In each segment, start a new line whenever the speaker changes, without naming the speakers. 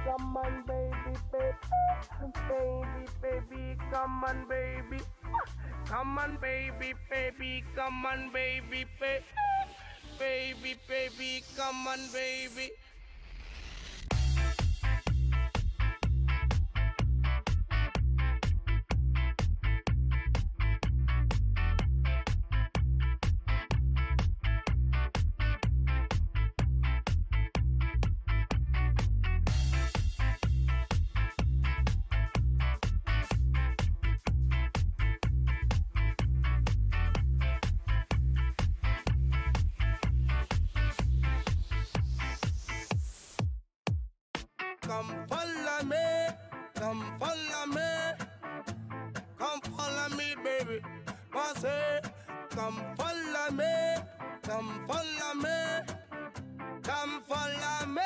come on, baby, baby, come on, baby, come on, baby, come on, baby, baby, come on, baby. Come follow me, come follow me, come follow me, baby. I say, come follow me, come follow me, come follow me.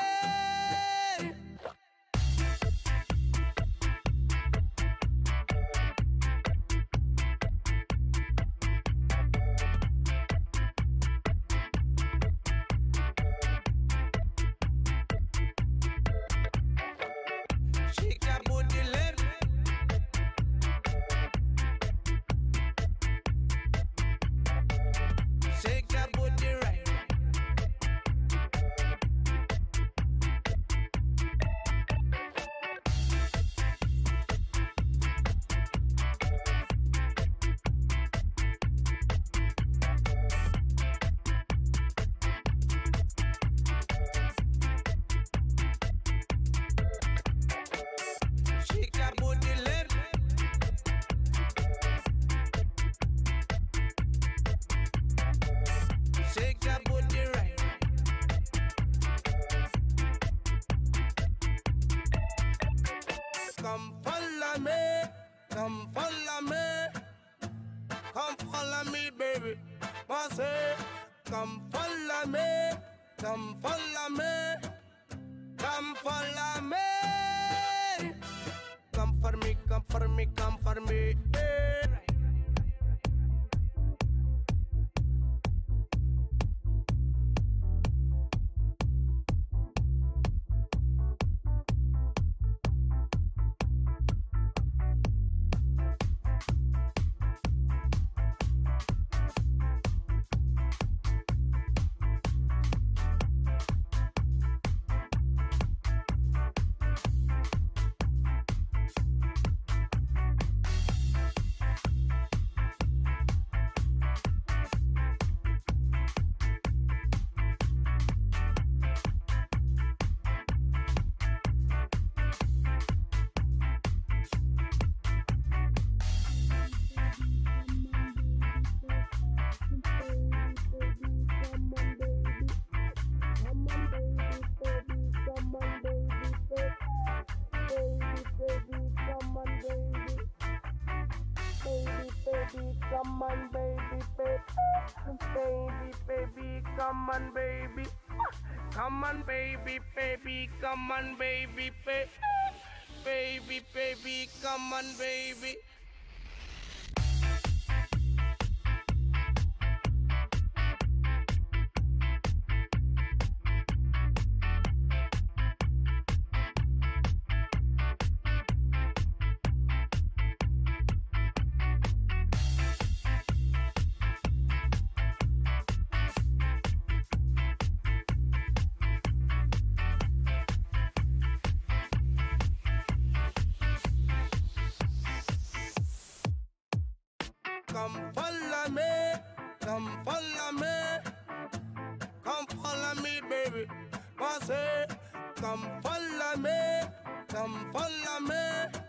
Come follow me, come follow me, come follow me, baby. I say, come follow me, come follow me, come follow me. Come for me, come for me, come for me. Hey. Come on, baby, baby, come on, baby, come on, baby, come on, baby, baby, come on, baby. Come follow me, come follow me, come follow me, baby. I say, come follow me, come follow me,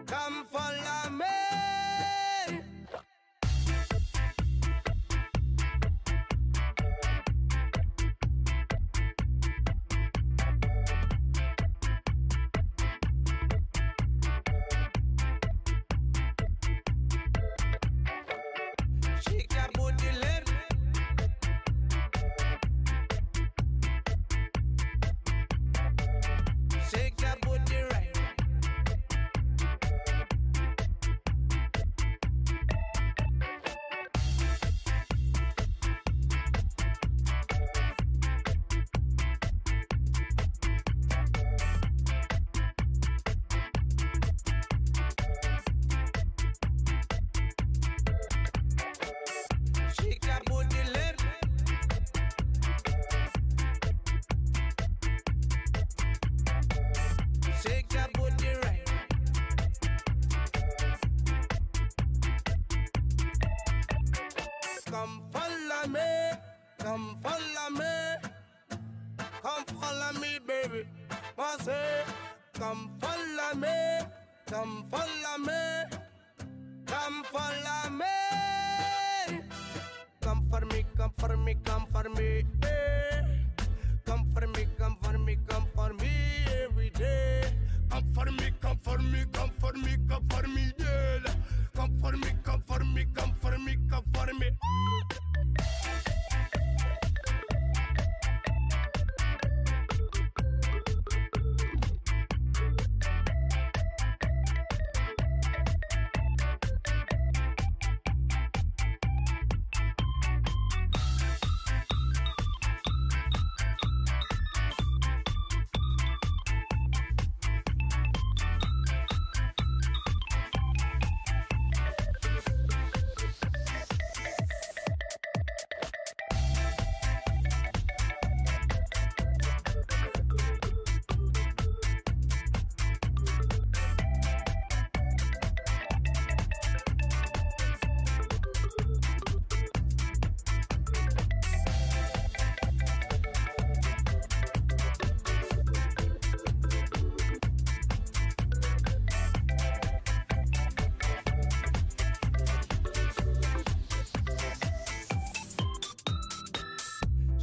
come follow me. come follow me, come follow me, come follow me, baby. I say, come follow me, come follow me, come follow me. Come for me, come for me, come for me, eh. Come for me, come for me, come for me every day. Come for me, come for me, come for me, come for me, yeah. Come for me, come for me, come for me, come for me.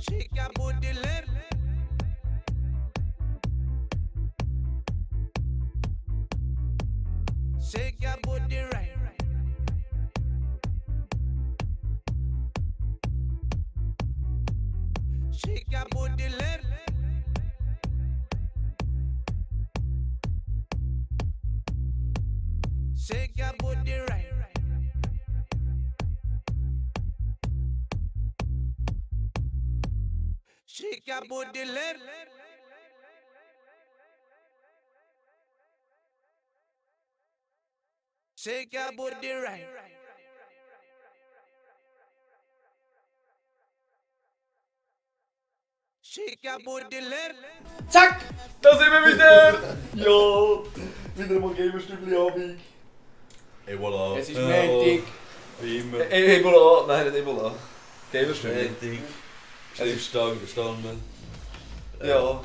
Shake your booty left. Shake your booty right. Shake your booty left. Shake your booty right. Shake your booty left. Shake your booty right. Shake your booty left.
Zack! Da sind wir wieder! Ja! Wieder mal Gamerstübli-Abend.
Ebola.
Es ist Montag.
Wie immer.
Ebola, nein, nicht Ebola. Gamerstübli.
Montag. Stark bestanden.
Ja.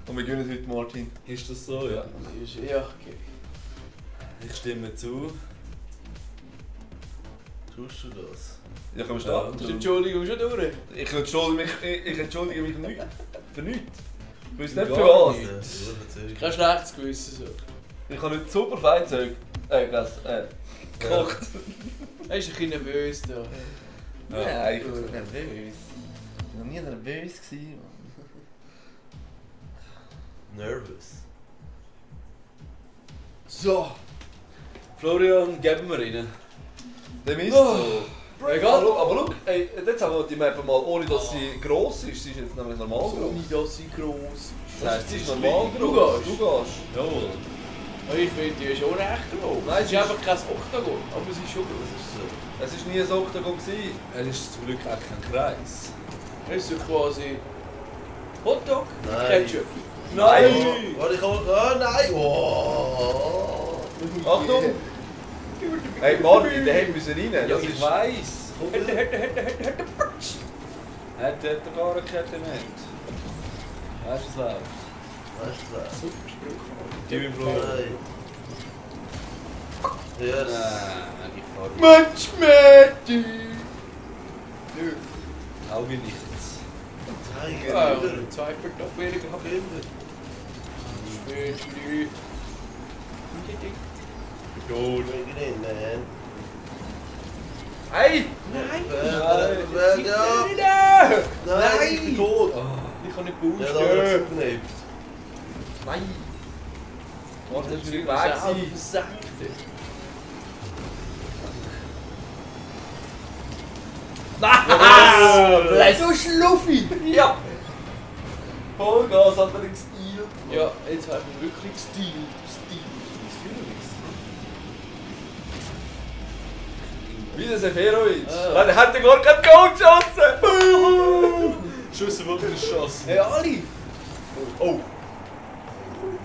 Und wir gewinnen heute, Martin.
Ist das so? Ja.
Ja, okay.
Ich stimme zu. Tust du das?
Ja, können wir starten?
Ist die Entschuldigung schon durch?
Ich entschuldige mich nicht. Für nichts. Ich weiß nicht
Gar
für was.
nicht.
Kein schlechtes Gewissen so.
Ich habe nicht super Feinzeug gekocht.
Er ist ein bisschen nervös da.
Nein, ich bin nicht nervös. Ich war noch nie nervös.
Nervous.
So.
Florian, geben wir rein.
Dem ist
Oh.
so. Egal, aber schau, ey, jetzt haben wir die Map mal, ohne dass sie gross ist. Sie ist jetzt nämlich normal gross.
Nicht, dass sie gross ist.
Das heißt, sie ist normal
Du
gross.
gehst.
Du gehst.
Jawohl.
Ich finde, die ist schon recht groß.
Nein,
Es ist einfach kein Oktagon, aber sie ist schon groß.
Das ist so.
Es war nie ein Oktagon gewesen.
Es ist zum Glück auch kein Kreis.
Es ist so quasi Hotdog mit
Nein.
Ketchup.
Nein!
Warte, ich kann. Ah, nein! Oh.
Achtung! Hey Martin, der hätte müssen rein.
Ja,
Das
ich
ist...
weiss.
Hätte.
Hätte gar keine nicht. Weißt du, was läuft?
Weißt du was?
Super Spruch.
Gib ihm Florian.
Nein. Yes.
Nein, ich fahre.
Mensch, Matti!
Auge nichts.
Tiger.
Ja,
Wieder.
zwei Kartoffeln gehabt. Spätli.
Gut.
Bring it in, man.
Hey!
Ja. Nein, ich bin tot.
Ich kann nicht
Ja, da hat er
boosten.
zugeknipst.
Nein! Warte, das ist nicht
Das
weg
ist auch
sein.
versagt.
Nein!
Du Schluffi!
Ja! Vollgas hat er den Stil.
Ja, jetzt habe ich wirklich Stil.
Wie der Seferovic.
Ah.
Nein, der hat ja gar keinen Goal geschossen!
Schüsse von der Schuss.
Hey Ali!
Oh!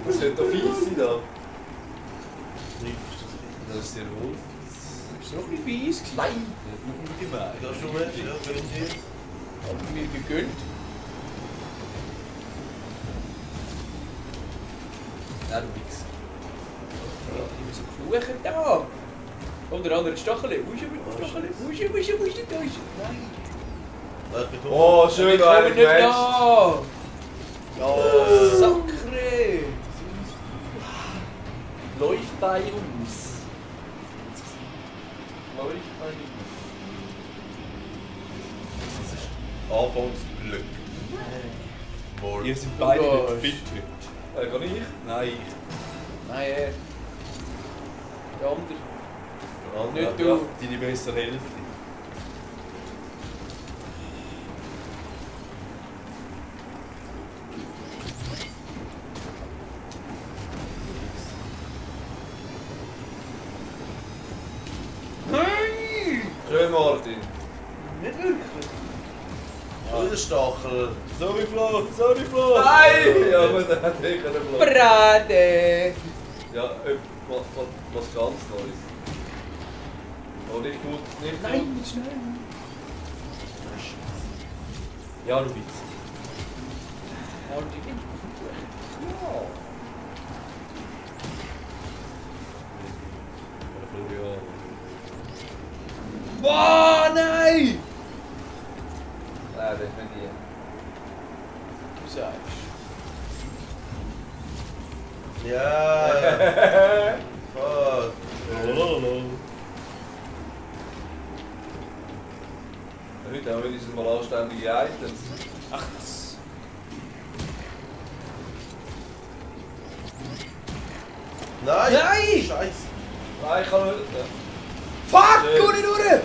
Das könnte doch fies sein da.
Das ist sehr wohl.
Ist noch ein bisschen fies gewesen.
Nein!
Gemein.
Da schon Mensch, ja, wenn dir.
Aber mir gegönnt.
Ja, du Wichser.
Ich bin so geflucht da. Unter anderem Stachel. Wo ist er? Stachel? Wo ist er? Wo ist er? Wo ist er? Da ist er. Nein.
Lass mich kommen.
Oh, schön,
Ich
da
komme
ein
nicht
Match.
da. Ja, Sackre.
Läuft bei uns. Läuft bei uns.
Anfangsglück. Morgen.
Ihr seid beide
Oh,
nicht fit heute.
Kann ich?
Nein, ich.
Nein, der andere.
Andere.
Nicht du.
Deine bessere Hälfte.
Nein!
Schön, Martin.
Nicht wirklich.
Der Stachel.
Sorry Flo!
Nein! Ja gut, dann hat ich einen Block.
Brade!
Ja, was ganz Neues. Oh, nicht gut, nicht gut.
Nein, schnell!
Ja, du Wichser.
Ja, die bin
Ja.
Florian.
Boah, nein!
Nein, das ist nicht die.
Du sagst.
Ja. Fuck.
Heute haben wir wenigstens mal anständige Items.
Ach, das.
Nein!
Nein!
Scheiße!
Nein, ich kann nicht.
Fuck,
Schön.
geh nicht durch!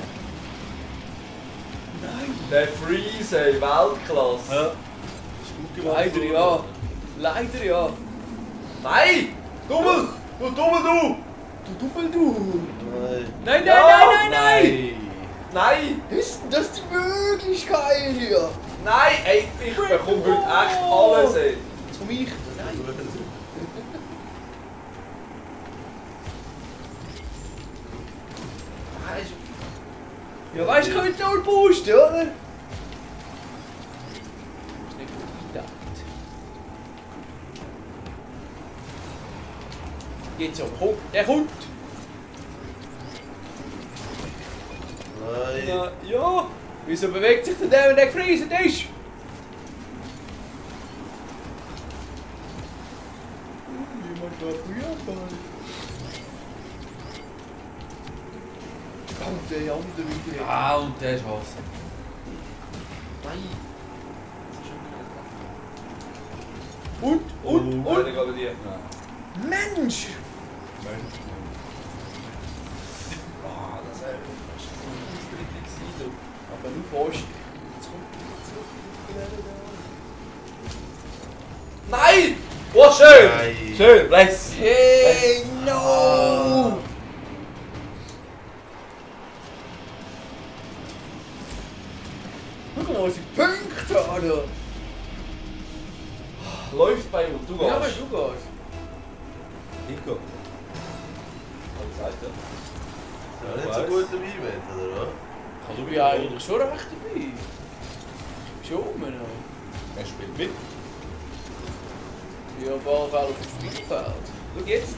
Der Freeze, ey, Weltklasse.
Ja. Ist gut gemacht.
Leider ja. Leider ja.
Nein! Dummel! Du Dummel, du!
Du Doppel, du!
Nein.
Nein, nein,
Ja,
nein, nein, nein!
Nein!
Ist denn das die Möglichkeit hier?
Nein! Ey, ich bekomme heute echt alles, ey.
Jetzt komm ich. Nein. Ja, weißt du, ich kann nicht null boosten, oder? Ist nicht gut gedacht. Jetzt so, komm, der kommt!
Nein.
Ja, ja! Wieso bewegt sich denn der, wenn der gefriesen ist? Jemand war früher mal. Oh, der andere wieder.
Ah, und der ist Hase.
Nein!
Und?
Nein, ich gehe dir.
Mensch!
Ah, das wäre fast so richtig gewesen, du.
Aber nur fast.
Nein! Oh, schön!
Nein.
Schön, bless!
Hey, no! Guck mal, was ich Punkte habe!
Läuft bei uns, du gehst.
Ja, aber du gehst.
Ich gehe.
Hab ich gesagt, ja.
Ja, nicht so gut dabei, Mensch, oder was?
Ich bin eigentlich schon recht dabei. Schon, Mann.
Er spielt mit.
Ja, auf alle Fälle auf dem Spielfeld. Schau jetzt.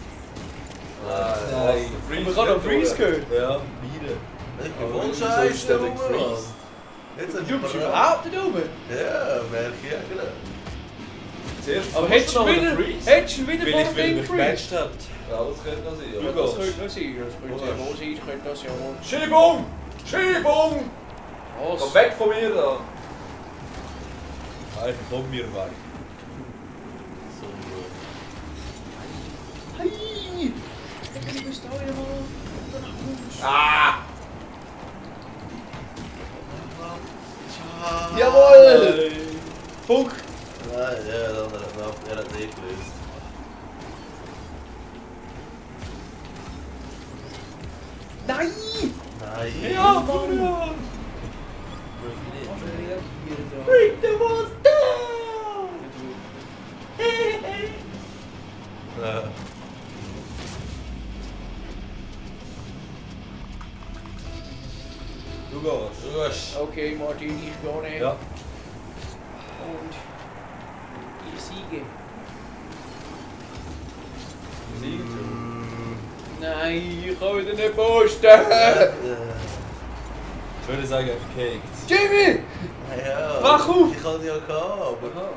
Nein,
Man kann noch Freeze gehört.
Ja, beide.
Ich bin
Aber
voll
wieso
scheiße
ist der
rum,
nicht
Mann.
freeze?
Jetzt hat
Du bist
er-
überhaupt nicht rum.
Ja, merke ich ja, genau.
Zuerst
Aber
musst
hättest du
noch
wieder,
einen Freeze?
hättest du wieder
Vielleicht,
vor
weil er
dem
mich
Freeze?
gematcht hat.
Ja, das könnte noch sein.
Ja,
Ja.
das könnte noch sein. Das könnte ja wohl sein. Könnte das ja wohl.
Schiebung! Schiebung!
Was?
Komm weg von mir da!
Einfach von mir weg.
So gut.
Hey! Ich bist da ja mal. Danach kommst
Ah!
Jawohl! Punkt!
Nein, ja, der andere hat knapp, er hat nicht gelöst.
Nein!
Nein.
Ja, Florian! Bring the walls down!
Ja.
Du gehst.
Du gehst.
Okay, Martin, ich gehe.
Ja.
Und ich siege. Nein, ich kann wieder nicht posten.
Ich würde sagen, verkackt.
Jimmy!
Ja,
Wach auf!
Ich hatte ja gehabt, aber...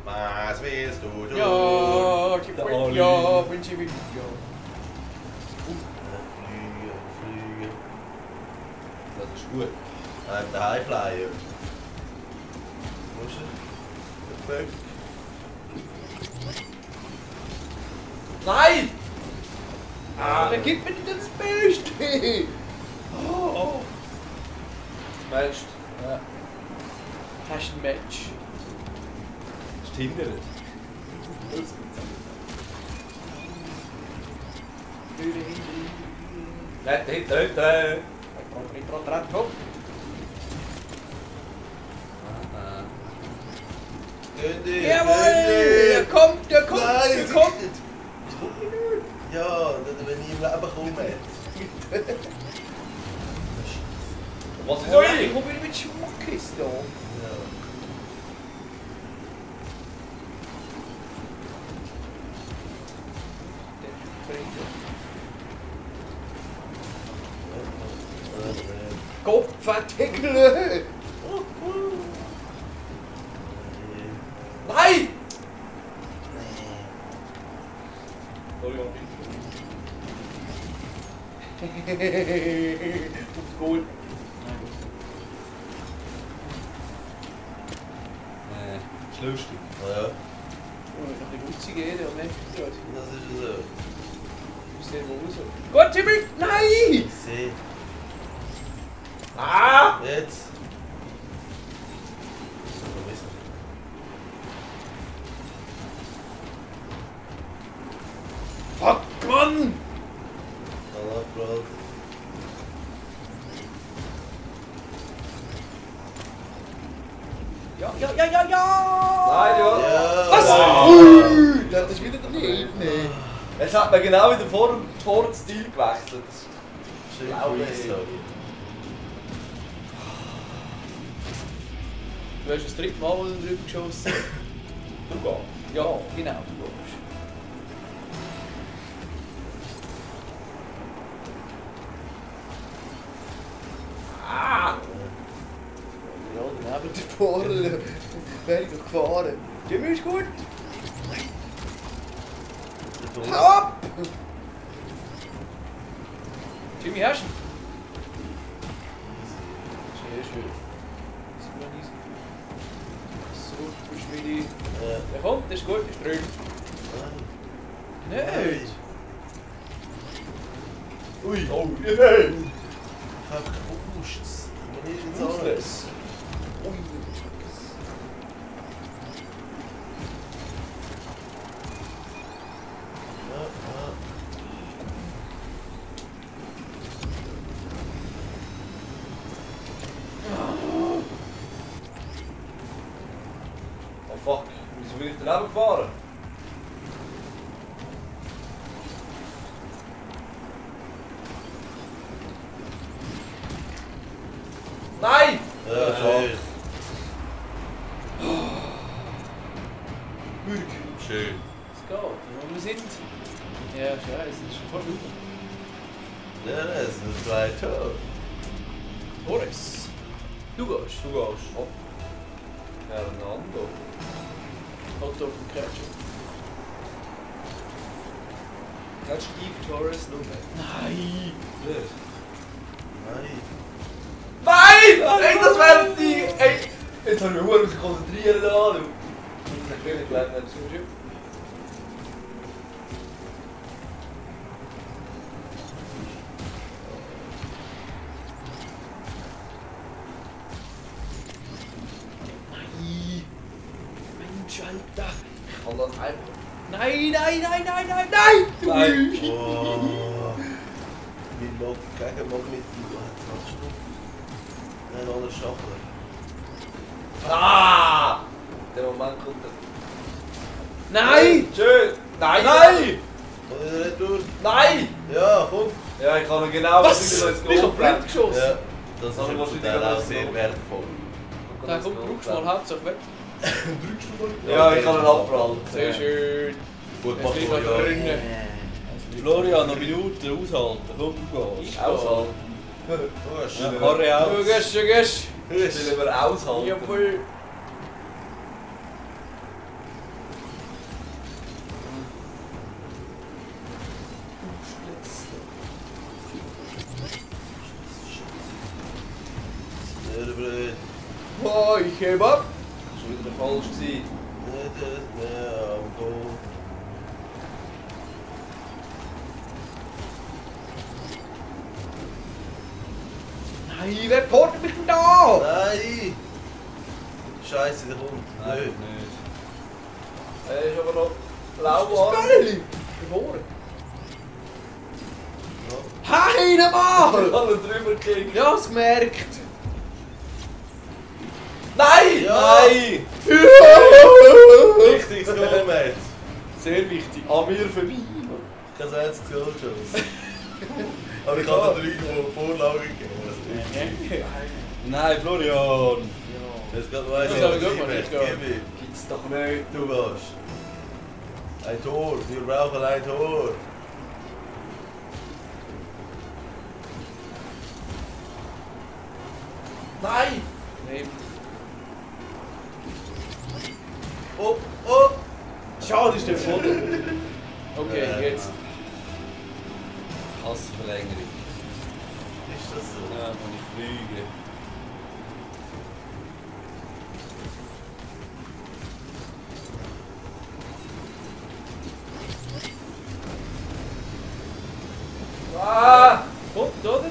Aha.
Was willst du?
Ja, ich
Der
bin
Oli.
ja, bin Jimmy. Ja.
Fliegen, fliegen.
Das ist gut.
Der Highflyer. Wo ist er? Der Böck.
Nein!
Ah, wer gibt mir denn das Beste? Oh.
Meinst
Ja. Hast du ein Match?
Ist hindert.
du? Nicht hinten.
Hopp.
Gönn
Jawohl! Der kommt, der kommt,
Nein,
der
es
kommt!
ist nicht. Ja, wenn ich im Leben komme.
Was ist
Ui,
das?
ich komme wieder mit Schmuckis da.
Ja.
Kopfvertickel!
Nein!
Aufs Goal.
Ist lustig.
Ja,
Oh, noch ein bisschen gehen, aber nicht gut.
das ist so.
Ich sehe wohl so. Gott, Jimmy! Nein!
Ich sehe.
Ah!
Jetzt. Vermissen.
Fuck, Mann!
Allah, Bro.
Ja, ja, ja, ja, ja!
Nein, ja.
Ja.
Was?
Ah.
Ui, das ist wieder daneben.
Jetzt hat man genau wieder vor den Stil gewechselt.
Schön
Glaube ich.
Freestyle.
Du hast das dritte Mal drüber geschossen.
Du gehst.
Ja, genau, du gehst.
Ah!
Ja, daneben der Vorne. Wäre ich doch gefahren. Jimmy ist gut. Hau ab! Jimmy, hast du ihn? Sehr schön. Super easy. So, Schmidi.
Ja.
Der kommt, der ist gut, der ist drin. Nicht!
Ui.
Oh, hey!
Einfach Usts. Man ist jetzt alles.
Useless.
Ui. Ja, ja.
Oh fuck, wieso bin ich daneben gefahren? Nein!
Ja, schön. Schön.
Es geht, wo wir sind. Ja, scheiße, das ist schon fast über.
Ja, das sind 2 Tore.
Boris, du gehst.
Du gehst. Oh. Fernando.
Hotdog und Ketchup.
Kannst du Steve Torres schauen?
Nein!
Nicht?
Nein.
Nein! Ey, das wäre die... Ey! Jetzt habe ich mich verdammt konzentrieren da, du. Ich habe nicht gelernt, nicht so schön.
Nein! Mensch, Alter!
Ich kann das einfach...
Nein, nein, nein, nein, nein, nein!
Nein.
Oh. Mit Mag gegen Magneto. Hast du noch? Nein, noch eine Stachel.
Ah! Der Moment kommt dann.
Nein!
Schön! Nein! Nein!
Oder nicht durch?
Nein!
Ja, komm.
Ja, ich kann genau
Was?
ich ins
Ich hab
Goal
blind geschossen.
Ja, das ist
Aber
im
wahrscheinlich
Teil auch
das
sehr
Goal.
wertvoll.
Da komm, brauchst du mal Hauptsache weg.
Ja, ich kann ihn abprallen.
Sehr schön.
Gut
Jetzt
gemacht,
gleich noch
Florian.
drinnen.
Florian, noch Minuten aushalten. Komm, du gehst.
Aushalten.
Du hast
Ja, Harry auch.
Du gehst, du gehst.
Will wir aushalten?
Jawohl.
Sehr blöd.
Oh, ich heb ab.
Schon wieder falsch gewesen.
Ja, am Goal.
Nein, wer portet mich denn da?
Nein! Scheiße, der kommt.
Nein,
Nicht.
nicht.
Er ist aber noch blau an.
Bällli. Geboren. Hey,
Ich
nochmal!
habe ihn drüber gekickt.
Ja, es gemerkt.
Nein!
Ja!
Nein!
Richtiges Goal, Mate.
Sehr wichtig.
An mir vorbei.
Ich habe das einzige Goal geschossen. Aber ich habe den 3 Vorlagen gegeben. Das ist richtig.
Nein, Florian!
Jetzt geht weiter.
Das habe ich gut gemacht, ja.
Gib mir.
Gibt's doch nicht.
Du gehst. Ein Tor. Wir brauchen ein Tor.
Nein!
Nee.
Oh, oh!
Schade ist der Boden. Okay, jetzt.
Kassenverlängerung.
Ist das so?
Ja, kann ich fliegen.
Ah!
Kommt, oder?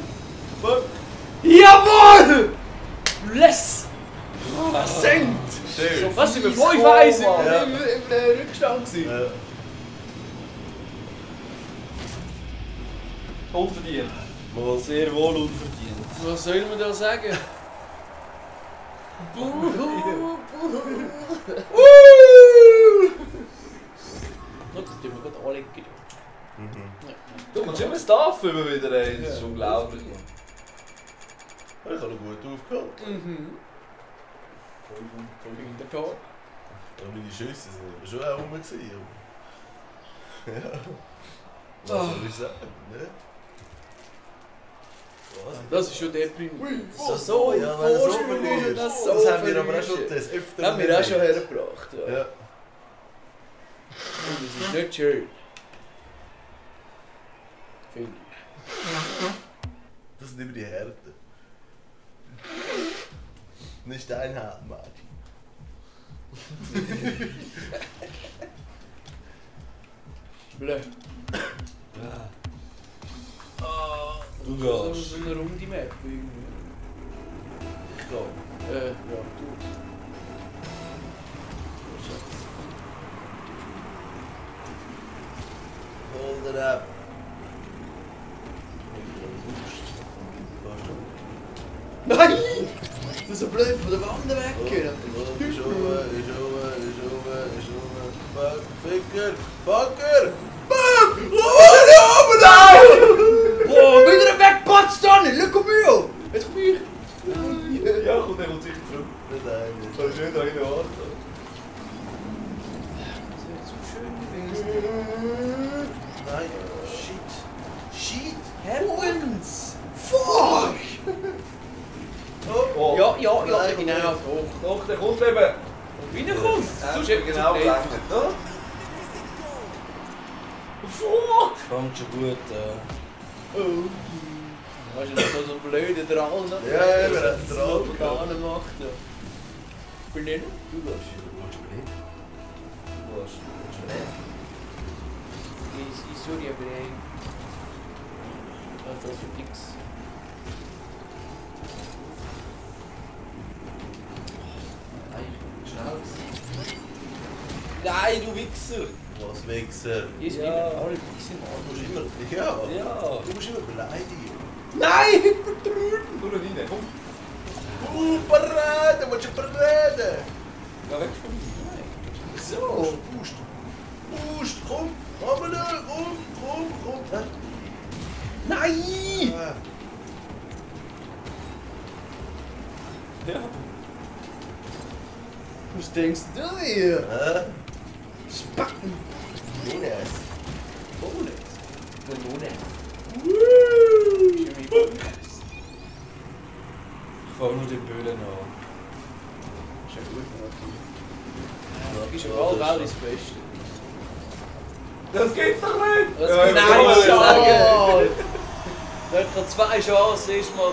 Fuck!
Jawohl! Bless! Versenkt!
Schön.
Was sind wir?
Fies
5-1
Goal,
Mann.
im Rückstand gewesen.
Ja.
Unverdient.
Mal
Sehr wohl unverdient.
Was soll man da sagen? Buhu! Buhu! Das tun wir gerade anlegen.
Du kommst immer Staff immer wieder rein. Das ist unglaublich.
Ich habe noch gut aufgehalten.
Mhm. In der Tat.
Ja, meine Schüsse sind aber schon auch rum. Gewesen. Ja. Was soll ich sagen? Ne? Was?
Das ist schon deprimierend.
So, ja, wenn er so
Vorsprung,
verliert.
das
Das
so
haben wir aber auch schon
verliert.
des Öfteren
Das haben wir auch schon
erlebt.
hergebracht. Ja.
Ja.
Und das ist nicht schön. Finde ich.
Das sind immer die Härten. Nicht dein Haar, Martin.
Blöd.
Du
So
gehst.
eine runde Map irgendwie.
Ich gehe.
Ja, du.
Hold it up.
Nein! Du so blöd von der Wand weg.
Ist oben. Fuck, Ficker. Fucker. Fuck! Oh, nein!
Boah, wieder ein wegpatzt dann! Schau mal! Jetzt komm ich!
Ja, komm, der kommt sicher zurück.
Nicht eigentlich.
Das ist nicht da rein warten.
Das wäre zu schön gewesen.
Nein. Shit.
Herrens! Fuck!
Oh.
Ja, ja,
Nein,
genau.
Doch, der kommt eben.
Wie er kommt!
Sonst eben genau gelangt, oder? Fuck!
Fängt schon gut.
Oh. Weißt du, noch so einen blöden Drall noch?
Ja, eben, der
das
Drall
noch da macht. Ja. Bin ich noch?
Du gehst.
Was?
Sorry, aber ey. Was ist das für Dix?
Nein, du Wichser!
Was Wichser.
Hier sind
Ja.
immer alle Dix im
Du musst
Arsch.
immer. Ja.
Ja!
Du musst immer beleidigen.
Nein!
Nur rein, komm.
Parade! Willst du Parade?
Geh weg von mir!
So!
Pust. Boost, komm, komm, komm.
Nein!
Ah.
Ja. Was denkst du hier? Spacken!
Ines.
Bonus! Der Bonus! Ich fahr nur den Böden an. Ist ja gut, natürlich. Ist ja bald auch das Beste.
Das gibt's doch nicht!
Das
Ja,
kann
ich
ich
will
nicht
sagen.
sagen! Dort kann 2 Chancen erstmal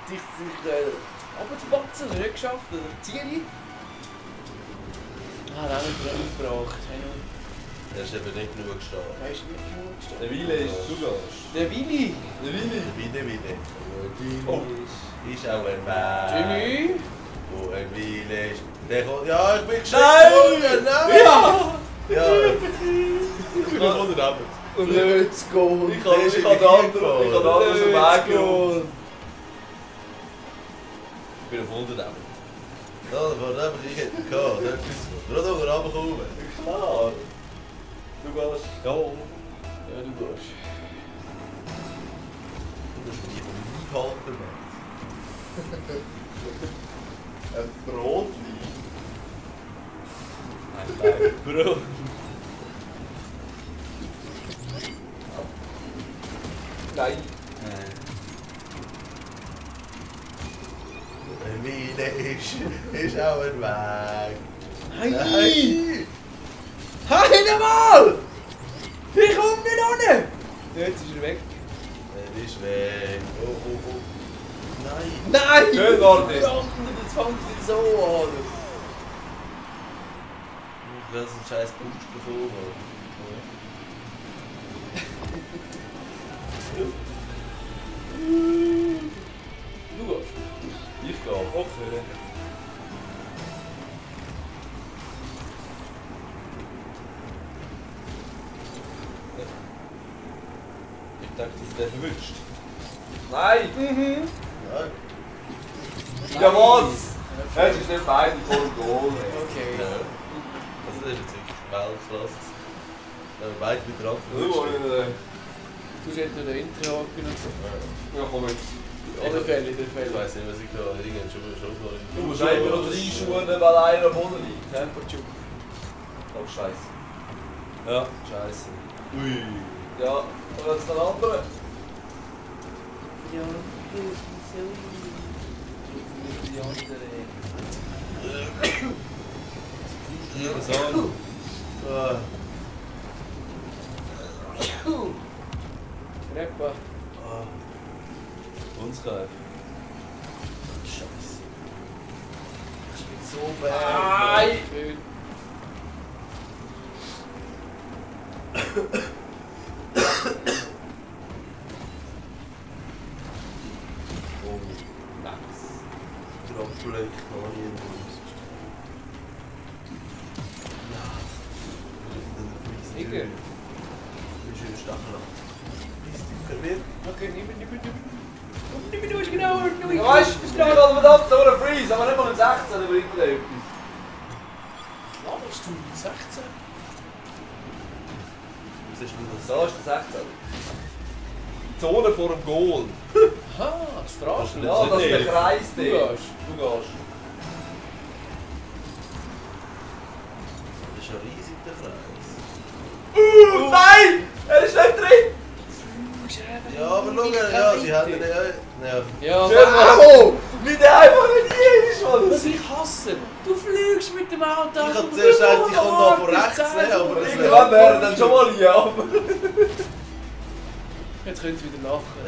dich runterzubatzen, das hast du nicht geschafft, oder Zieri? Ah, den habe ich nicht gebracht.
Er ist eben nicht genug gestanden.
Weißt du nicht genug gestanden?
Der Wille ist, du gehst.
Der Willi!
Der Wille.
Wieder.
Oh.
Ist auch ein Weg.
Jimmy!
Wo ein Wille ist. Der kommt. Ja, ich bin geschnitten! Nein!
Ja!
Ja! Ich bin auf 100 Abend.
Let's go!
Ich kann den anderen aus dem Weg geholt.
Ich bin auf 100 Abend. Ja, da war einfach ich hätte ihn gehabt. Da ist gerade noch runtergekommen.
Klar. Du gehst.
Ja.
Ja, du gehst.
Das ist wie vom Einhalter, Mann.
Ein Brotli.
Bro.
Nein.
Ein Wille ist auch ein Weg.
Nein!
Nein!
Halt mal! Ich komm nicht an! Jetzt ist er weg.
Er ist weg. Oh. Nein!
Nein!
Schön, Martin.
Jetzt fängt er so an.
Ich will so einen scheiß Boost bekommen.
Du gehst.
Ich gehe.
Okay.
Ich dachte, das wäre verwünscht. Nein!
Mhm.
Nein.
Ja, was? Es ist nicht beide vor dem Goal.
Okay.
Ja. Also das ist jetzt wirklich Weltklasse. Da haben wir beide mit dran
Du,
Du solltest noch den Intro haken und so.
ja, komm jetzt.
Alle Fälle, der
Ich
Fälle.
weiss nicht, was ich da irgendwann schon mal
Du musst einfach noch 3 Schuhe, weil einer am Boden liegt.
Tempo-Chuk.
Oh, Scheiße.
Ja. Scheiße. Ui.
Ja, und jetzt der andere.
Ja, so. Die andere.
Lieber Sohn. Ah.
Repa.
Ah. Unskreif. Scheiße. Ich bin so bad.
Nein!
Schön.
Oh, nice. Dropbreak noch nie in der
Digga.
Wie schön Stachel.
Okay, nimm du ist genau.
Ja, weißt du, ich bin verdammt durch den Freeze, aber nicht mal im 16 oder irgendetwas.
Was du mit 16?
Was ist denn das?
Da ist der 16. Die Zone vor dem Goal.
Aha, das Straßen.
Ja, das ist der Kreis.
Du gehst.
Du gehst.
Das ist ja riesig, der Kreis.
Nein! Er ist nicht drin!
Ja, aber schau, ja, sie haben den ja.
Ja,
Schön, wow! Wie der einfach nicht hier ist, Mann!
was ich hasse. Du fliegst mit dem Auto.
Ich hab zuerst gedacht, ich komme da von rechts nehmen, aber das
Irgendwann wäre er dann schon mal hier, aber...
Jetzt könnt ihr wieder lachen.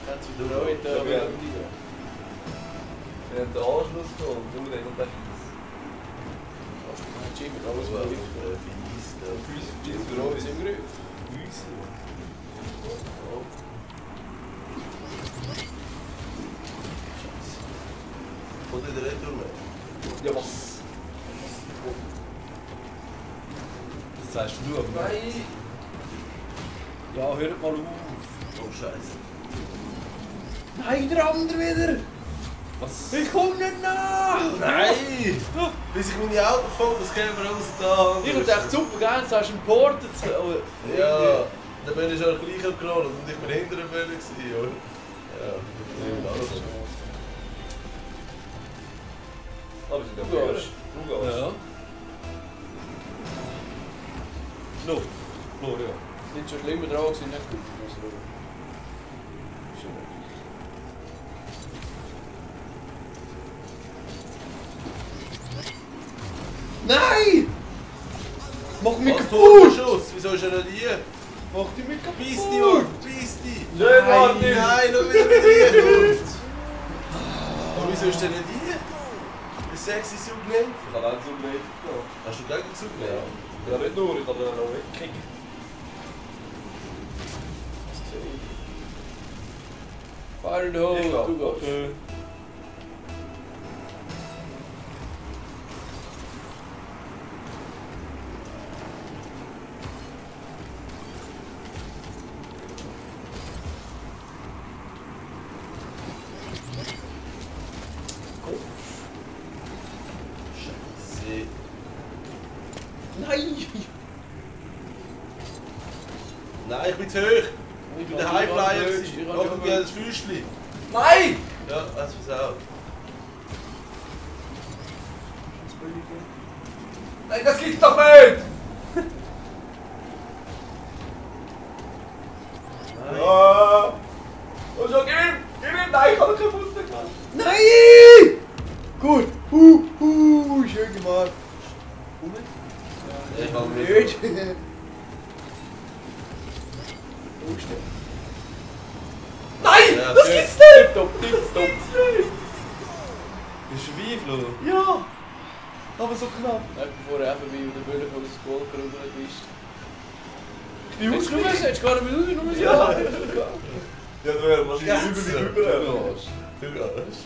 Jetzt wieder Freude.
Ja,
Aber
ja.
wieder.
Wir haben den Anschluss geholt, du den und den
Jim hat alles mal
Fies,
Fies für
Alles
uns.
im Griff.
Kommt wieder retour mehr.
Ja, was?
Das sagst du aber.
Nein!
Ja, hört mal auf.
Oh Scheiße.
Nein, der andere wieder.
Was?
Ich komme nicht nach!
Nein! Bis ich meine Auto voll, das käme raus da.
Ich dachte, super geil, du hast einen Port.
Ja, dann bin ich auch gleich abgerollt und ich bin hinter der Bälle gewesen, oder? Ja, alles schon.
Aber sie sind
Du
ja
gehst.
Du gehst.
Ja. Flo. Flo, ja.
Nicht so schlimmer dran gewesen, nicht gut. Nein! Mach mich
Was
kaputt!
Schuss? Wieso ist er nicht hier?
Mach dich mich kaputt!
Beiß dich, Mann! Beiß dich!
Schön, Martin!
Nein, schau wieder hier kommt! Aber wieso ist der nicht hier? Der sexy Zuglämpfer.
Ich habe auch so ein Leben gehabt.
Hast du gegen Zuglämpfer?
Ja, nicht nur, ich habe den auch weggekickt.
Fire in the hole,
Ich geh.
du gehst.
Scheiße.
Nein!
Nein, ich bin zu hoch! Ich bin der Highflyer gewesen. Mach mir das Füßchen.
Nein!
Ja, hast du versaut.
Nein, das gibt's doch nicht!
Nein.
Ja! Und so, gib ihm! Nein, ich habe keinen Muster gemacht!
Nein! Gut! Schön gemacht!
Ich kann
Nicht!
nicht.
Nein!
Ja,
Das
schön.
gibt's nicht!
Tipptopp, tipptopp!
Bist du wie, Flo?
Ja! Aber so knapp!
Bevor er eben wie der Böller von das Goal gerübelt ist.
Ich bin
Jetzt hättest du gar nicht mehr raus,
Ja! Ja, du wärst wahrscheinlich
Ja,
über mich rüber.
Du gehst.
Du gehst.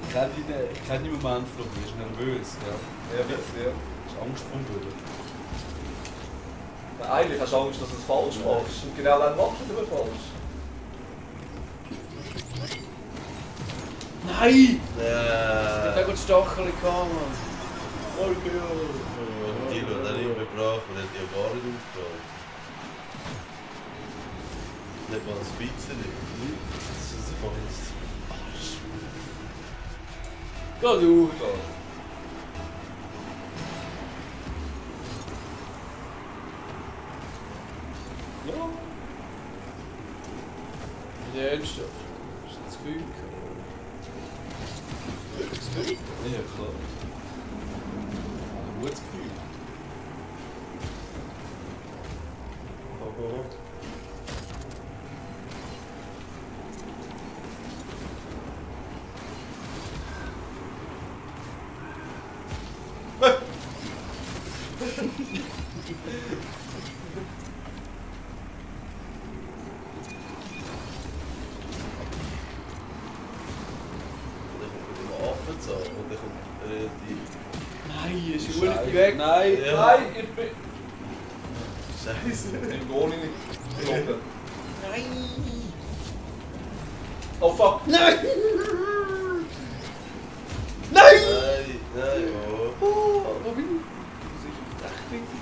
Ich kenne deinen Moment, Flo. Du bist nervös, ja.
Ja, bitte, ja.
Du hast Angst vor dem Böller.
Eigentlich hast du Angst, dass du es falsch machst. Und genau dann machst du es falsch.
Nein!
Ja.
Da geht Stachel in Mann.
Die hat er immer gebracht und hat ja gar nicht aufgehört. Nicht mal ein bisschen nicht. Das ist voll Arsch.
Geh du!
Ja.
Ja, ernsthaft. Hast du das Gefühl gehabt?
Ja, klar. Ein gutes Gefühl.
Der kommt mit dem Affenzahn und der kommt relativ...
Nein, ist schon weg!
Nein!
Ja.
Nein, ich bin...
Scheiße.
Ich gehe nicht. Kloppen.
Nein!
Oh fuck!
Nein! Nein!
Nein, nein, oh.
Oh, wo bin ich? Das ist echt wichtig.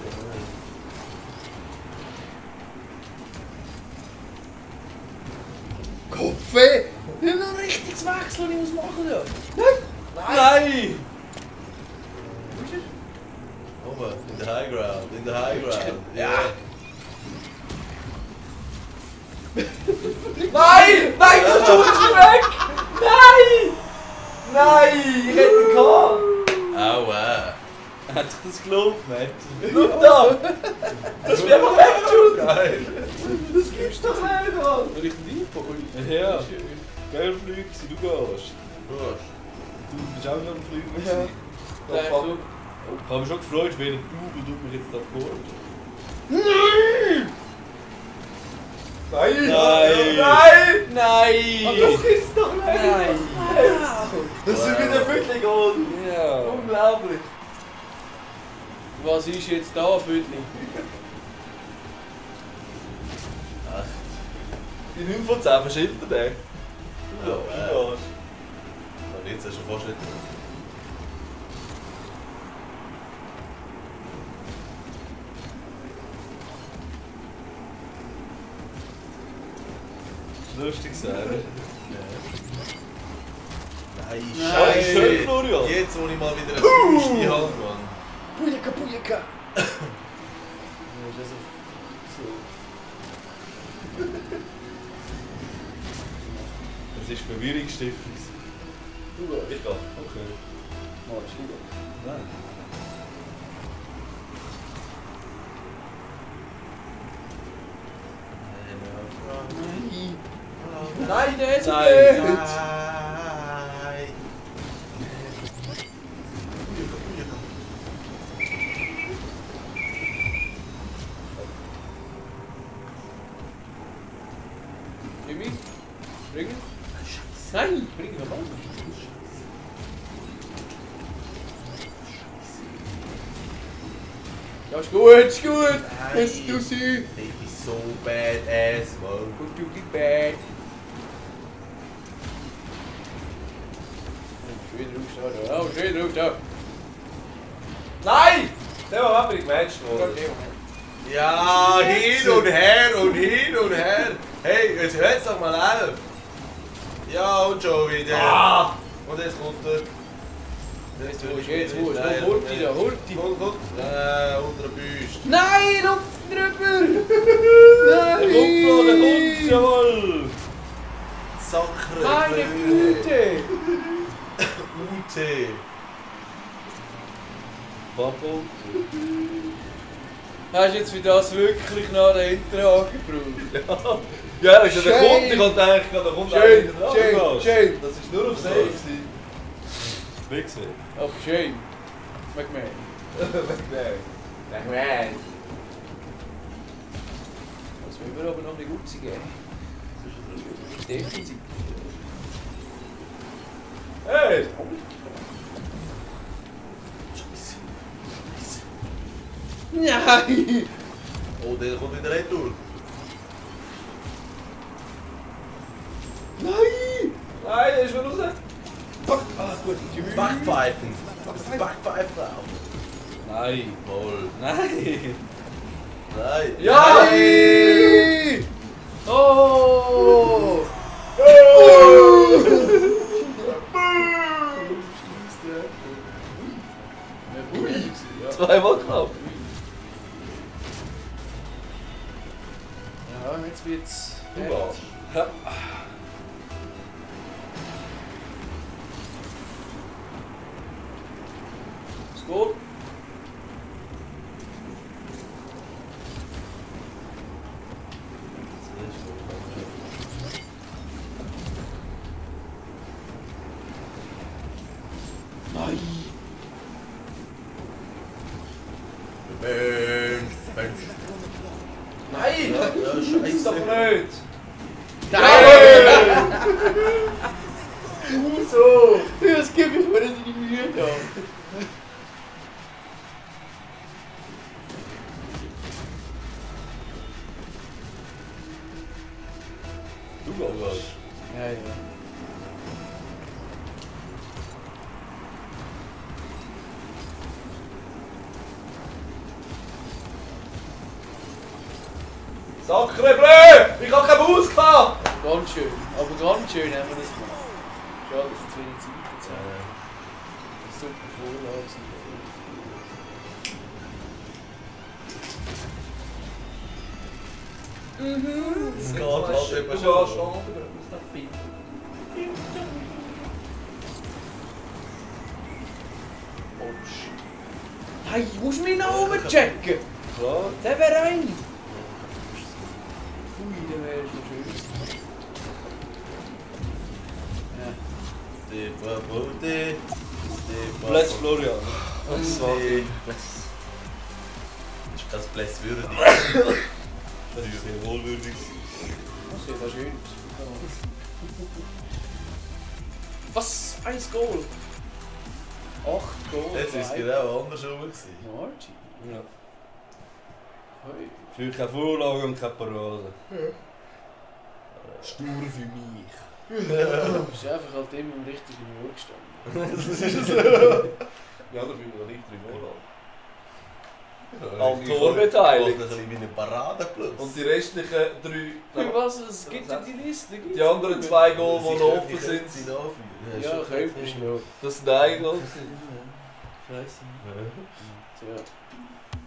Kopfweh! Ich will noch richtig zu wechseln, ich muss machen ja. Nein!
Nein!
Wo ist er?
Oben, in der High Ground, in der High Ground.
Ja.
Nein! Nein, das tut mich weg! Nein! Nein! Ich hätte ihn gehabt!
Aua.
Hat sich das gelobt, Matt?
Schau da! Das ist mir einfach weggeschaut!
Geil.
Das gibt's doch nicht, Mann!
Soll ich den einpacken?
Ja. Geil Flüge, du gehst.
Gut.
Du bist auch noch am Fliegen.
Ja.
gewesen.
Nein, du.
Ich habe mich schon gefreut, welcher Double du mich jetzt da geholt.
Nein!
Nein!
Nein!
Nein!
Nein!
Aber das gibt's doch nicht!
Nein!
Das sind wieder wirklich geworden!
Ja!
Unglaublich!
Was ist jetzt da, Vödli?
Die 9 von 10 verschilt er den.
Aua. Jetzt hast du fast nicht.
Lustig sein.
Nein,
Schön,
Scheiße!
Florian.
Jetzt, wo ich mal wieder ein Fuß in die Hand habe.
Bujaka, Bujaka!
Das ist Verwirrungsstiftend.
Du gehst.
Ich gehe. Okay.
Machst du gut.
Nein.
Nein, der ist
Nein.
blöd!
Nein!
Jimmy? Bringen? Nein! Bring ihn mal. Ja, ist gut, ist gut! Hast du sie?
Ich bin so badass, Mann.
Und du die Bad. Schön drauf, oh, schön drauf,
Nein! Der war abhängig gematcht worden.
Ja, hin und her und hin und her. Hey, jetzt hört's doch mal auf. Ja, und schon wieder.
Ah!
Und jetzt kommt er.
Jetzt wo, holt die da, holt die.
Guck, unter der Büste.
Nein, auf drüber!
Der kommt, Flo, der kommt, jawohl!
Sacre.
Meine Güte!
Ute.
Papo.
Hast du jetzt für das wirklich noch den Hinterhaken gebraucht?
Ja, das ist ja der
Schön.
Kunde, ich konnte eigentlich gerade der Kunde
Schön,
dran.
schön, schön.
Das ist nur auf See. Wie gesehen?
Aber schön. McMahon.
Nein.
Das will mir aber noch nicht gut sein geben. Defensiv.
Hey!
Nein!
Oh, der kommt wieder retour.
Nein!
Nein, der ist schon raus.
Fuck! Ah, gut.
Backpfeifen. Backpfeifen drauf.
Nein.
Voll.
Nein.
Nein.
Ja!
Nein! Oh!
Zweimal knapp.
Ja, jetzt wird's.
Du warst. Ja.
Ist gut. Nein!
Mensch.
Nein!
Ja,
Das ist
scheiße.
doch nicht.
Nein! So! Das gebe ich mir nicht in die Mühe da.
Du warst.
Ja, ja.
Sacre bleu! Ich hab keinen Bus gehabt!
Ganz schön. Aber ganz schön haben wir das gemacht. Schade, dass es zu wenig Zeit hat. Das ist super Vorlage.
Es geht halt immer
Du warst
schon.
schon, du musst noch finden.
Oh shit. Hey, ich muss mich nach oben checken.
Klar.
Der wäre rein. Ui, der wäre so schön.
Die Papote.
Bless Florian.
Das war das Bless würdig.
Das ist sehr wohlwürdig.
Das sieht ja schön aus. Was? 1 Goal? 8 Goal?
Jetzt war es genau andersrum.
Marty?
Ja.
Hey.
Für keine Vorlage und keine Parade. Stur für mich.
ist einfach halt immer im richtigen Uhr gestanden.
Das ist so.
Ja, da bin ich noch nicht drin Vorlauf.
Am
Tor beteiligt.
ein bisschen wie eine Paradenplatz.
Und die restlichen 3...
Für was? Es gibt ja die Liste.
Die anderen 2 Goal, die noch offen sind,
Ja, könntest du noch.
das sind eigentlich...
Scheiße. Tja.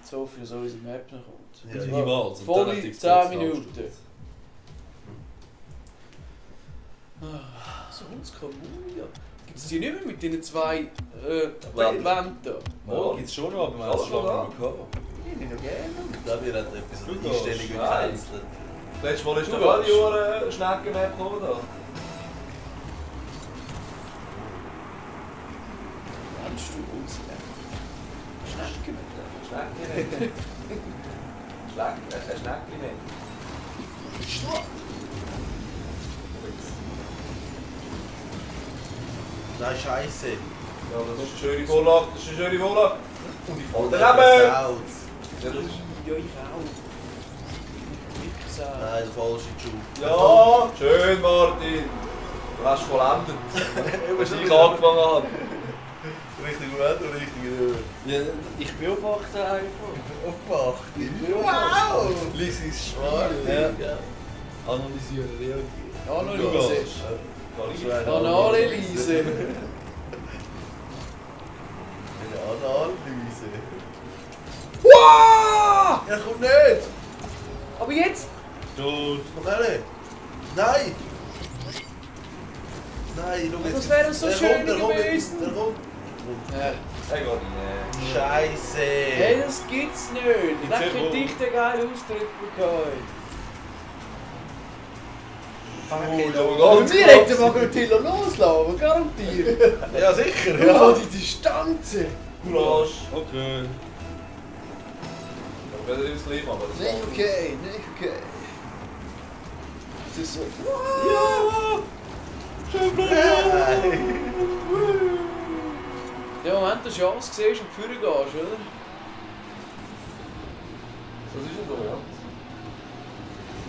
So für so unsere Map noch kommt.
Ja,
niemals. Und
Volle
dann hat die
10 Minuten. So uns Kamuja. Gibt es die nicht mehr mit diesen 2 Wänden da?
Oh, gibt es schon noch, aber wir haben es schon lange nicht gehabt.
Ich hätte noch gerne.
Da wird halt etwas an
Du
der Einstellung
gehst.
gecancelt.
Letztes Mal ist
Du
der
gehst.
Value Schneckenmap gekommen da.
Kannst du uns Schnecken?
Schneckenmap. Schneckenmap.
Nein, Scheiße.
Ja, das ist eine schöne Vorlage, das ist eine schöne Vorlage. Und ich fall
Oder
daneben!
Fouls.
Ja, das ist...
Ja, ich auch. Ich sag.
Nein, der falsche Schuh.
Ja, schön Martin. Du hast vollendet, was ich angefangen habe.
Richtig gut oder richtig gut?
Ja, ich beobachte einfach.
Aufgemacht.
Wow!
Lies ist schwarz.
Ja. Analysieren, reagieren.
Analyse.
Eine
Analyse.
Analyse.
Wow!
Ja, kommt nicht!
Aber jetzt?
Tot.
Komm her! Nein! Nein, schau jetzt.
Das wäre so
Der
schön
kommt, der kommt,
gewesen.
Der kommt.
Ja.
Hey, gar nicht.
Scheiße!
Hey, das gibt's nicht.
Jetzt
Leck
wo-
dich den geilen Ausdruck bekommen.
Und
Wir hätten Magrotilla loslassen, aber garantiert.
Ja, sicher,
Ja,
ja!
die Distanzen.
Courage.
Okay.
Wir werden uns gleich machen. Das
Nicht okay, nicht okay. Es ist so.
Nein.
Ja, wenn du eine Chance siehst und vorne gehst, oder?
ist ja so, ja.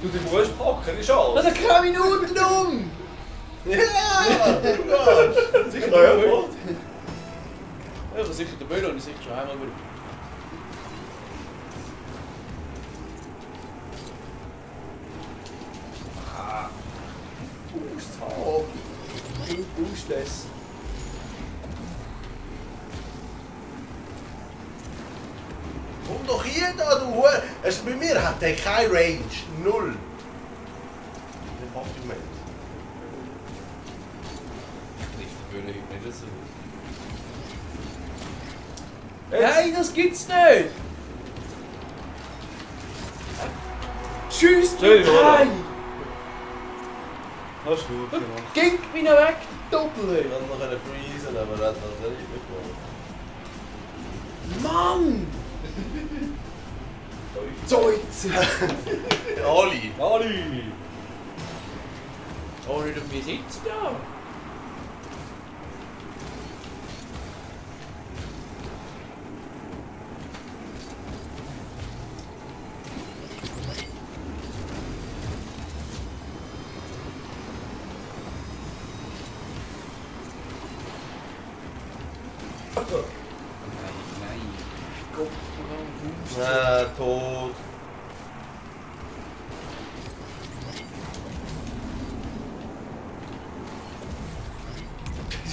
Du, die musst packen, ist alles.
Das sind keine Minuten um!
Ja! Du gehst!
Sicher, ja, ja.
Ja, also sicher der Böller und ich sicher schon einmal wieder. Boost haben. Du boost es.
Komm doch hier da, du Hure! Also bei mir hat der keine Range. Null. Der fucking Mensch.
Ich würde heute nicht so.
Nein, das gibt's nicht! Tschüss,
Schön,
du
oder?
Teil!
Hast du gut gemacht.
Ging mich noch weg, die Doppel!
Ich wollte noch einen freezen, aber er hat noch nicht bekommen.
Mann! Zeuze!
Ali!
Ali!
Oh, nicht wir sitzen da! Gott,
Tot.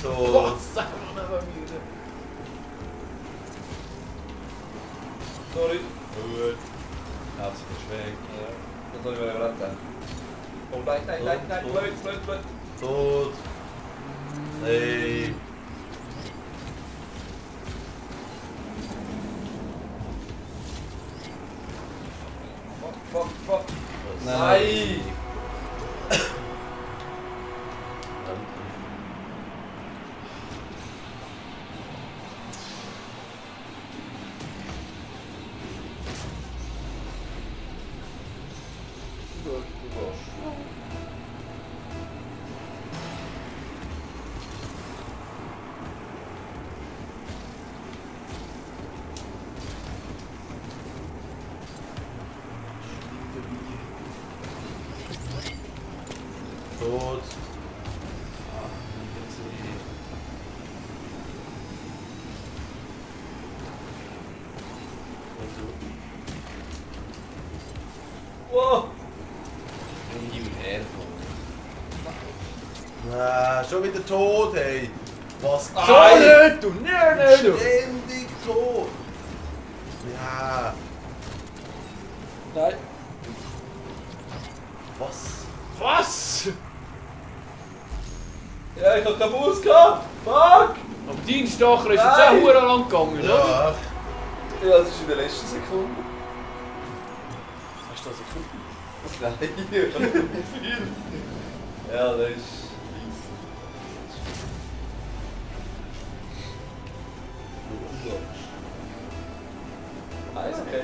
Tot.
was sagen wir aber wieder?
Sorry.
Gut. Herzlich geschwägt.
Ja, das soll ich mir retten. Oh nein, nein, nein, nein, blöd, blöd, blöd.
Tot. Hey.
Fuck, fuck, fuck.
Nein.
Wow!
Hin und her fahren.
Schon wieder tot, hey. Was?
So nicht, du! Nicht, du!
Ständig tot. Ja.
Nein!
Was?
Was?
Ja, ich hab keinen Bus gehabt! Fuck!
Aber dein Stacher ist jetzt auch
Nein.
verdammt lang gegangen, oder?
Ja.
Ja, das ist in der letzten Sekunde.
Hast du das gefunden?
Nein, nicht viel. Ja, das ist easy. Ist okay.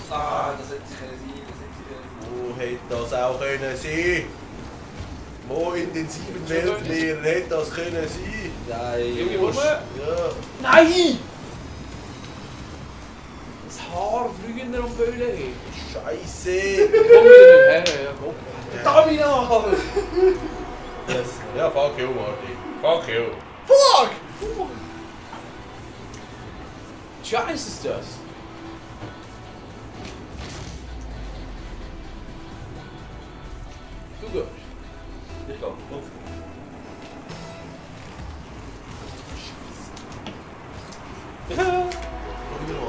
Ah, das hätte sich sein, das hätte sich
Wo hätte das auch können sein? Wo intensiven Weltlehrer hätte das können sein?
Nein.
Junge, rum!
Ja.
Nein! Das Haar früher am Böllen.
Scheiße!
Komm wieder nicht her, ja Gott.
Damina!
Yes. Ja, fuck you, Martin. Fuck you.
Fuck!
Scheiße ist das. Du gehst.
Ich glaube,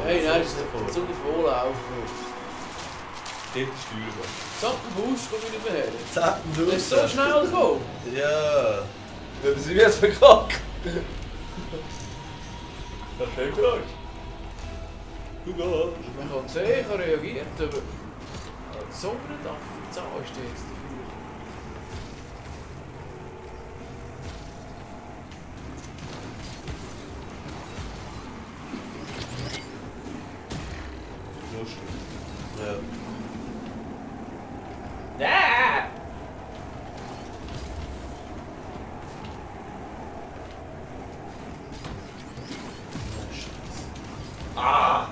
Hey, nein, das ist so nicht vorlaufen.
Dort steuern wir.
Zack, Bus, komm wieder her.
Zappen
Das ist so schnell gekommen.
Ja.
ja, das sind wir jetzt verkackt.
Das ist schön für euch. Du gehst.
Man kann sehen, ich habe reagiert, aber so nicht auf die Zahl steht jetzt dafür.
Lustig.
Ja.
Ja! Ah!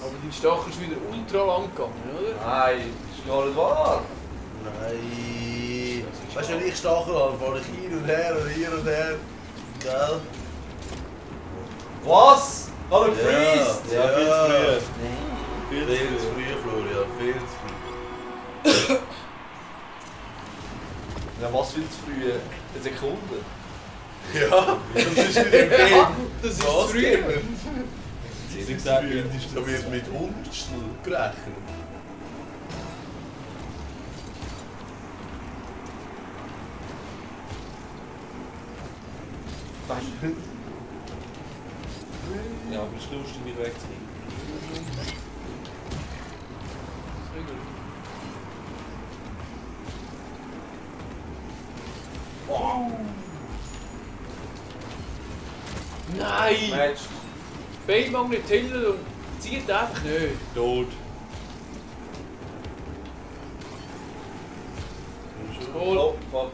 Aber dein Stachel ist wieder ultra lang gegangen, oder?
Nein, das ist gar nicht wahr.
Nein. Weißt du, wenn ich Stachel habe, fahre ich hin und her und hier und her. Gell?
Was? Hallo, gefreezed!
Ja, viel zu früh.
Viel zu früh, Florian, viel zu früh.
Ja, was viel zu früh? Eine Sekunde.
Ja, das ist nicht im Game.
Das ist
Was
früh.
geben?
Sie gesagt,
Da wird mit Hundertstel gerechnet.
ja, aber es ist lustig, wie wegzunehmen.
Nein!
Match.
Bein mag nicht hillen und zieht einfach nicht.
Tot.
Oh,
fuck.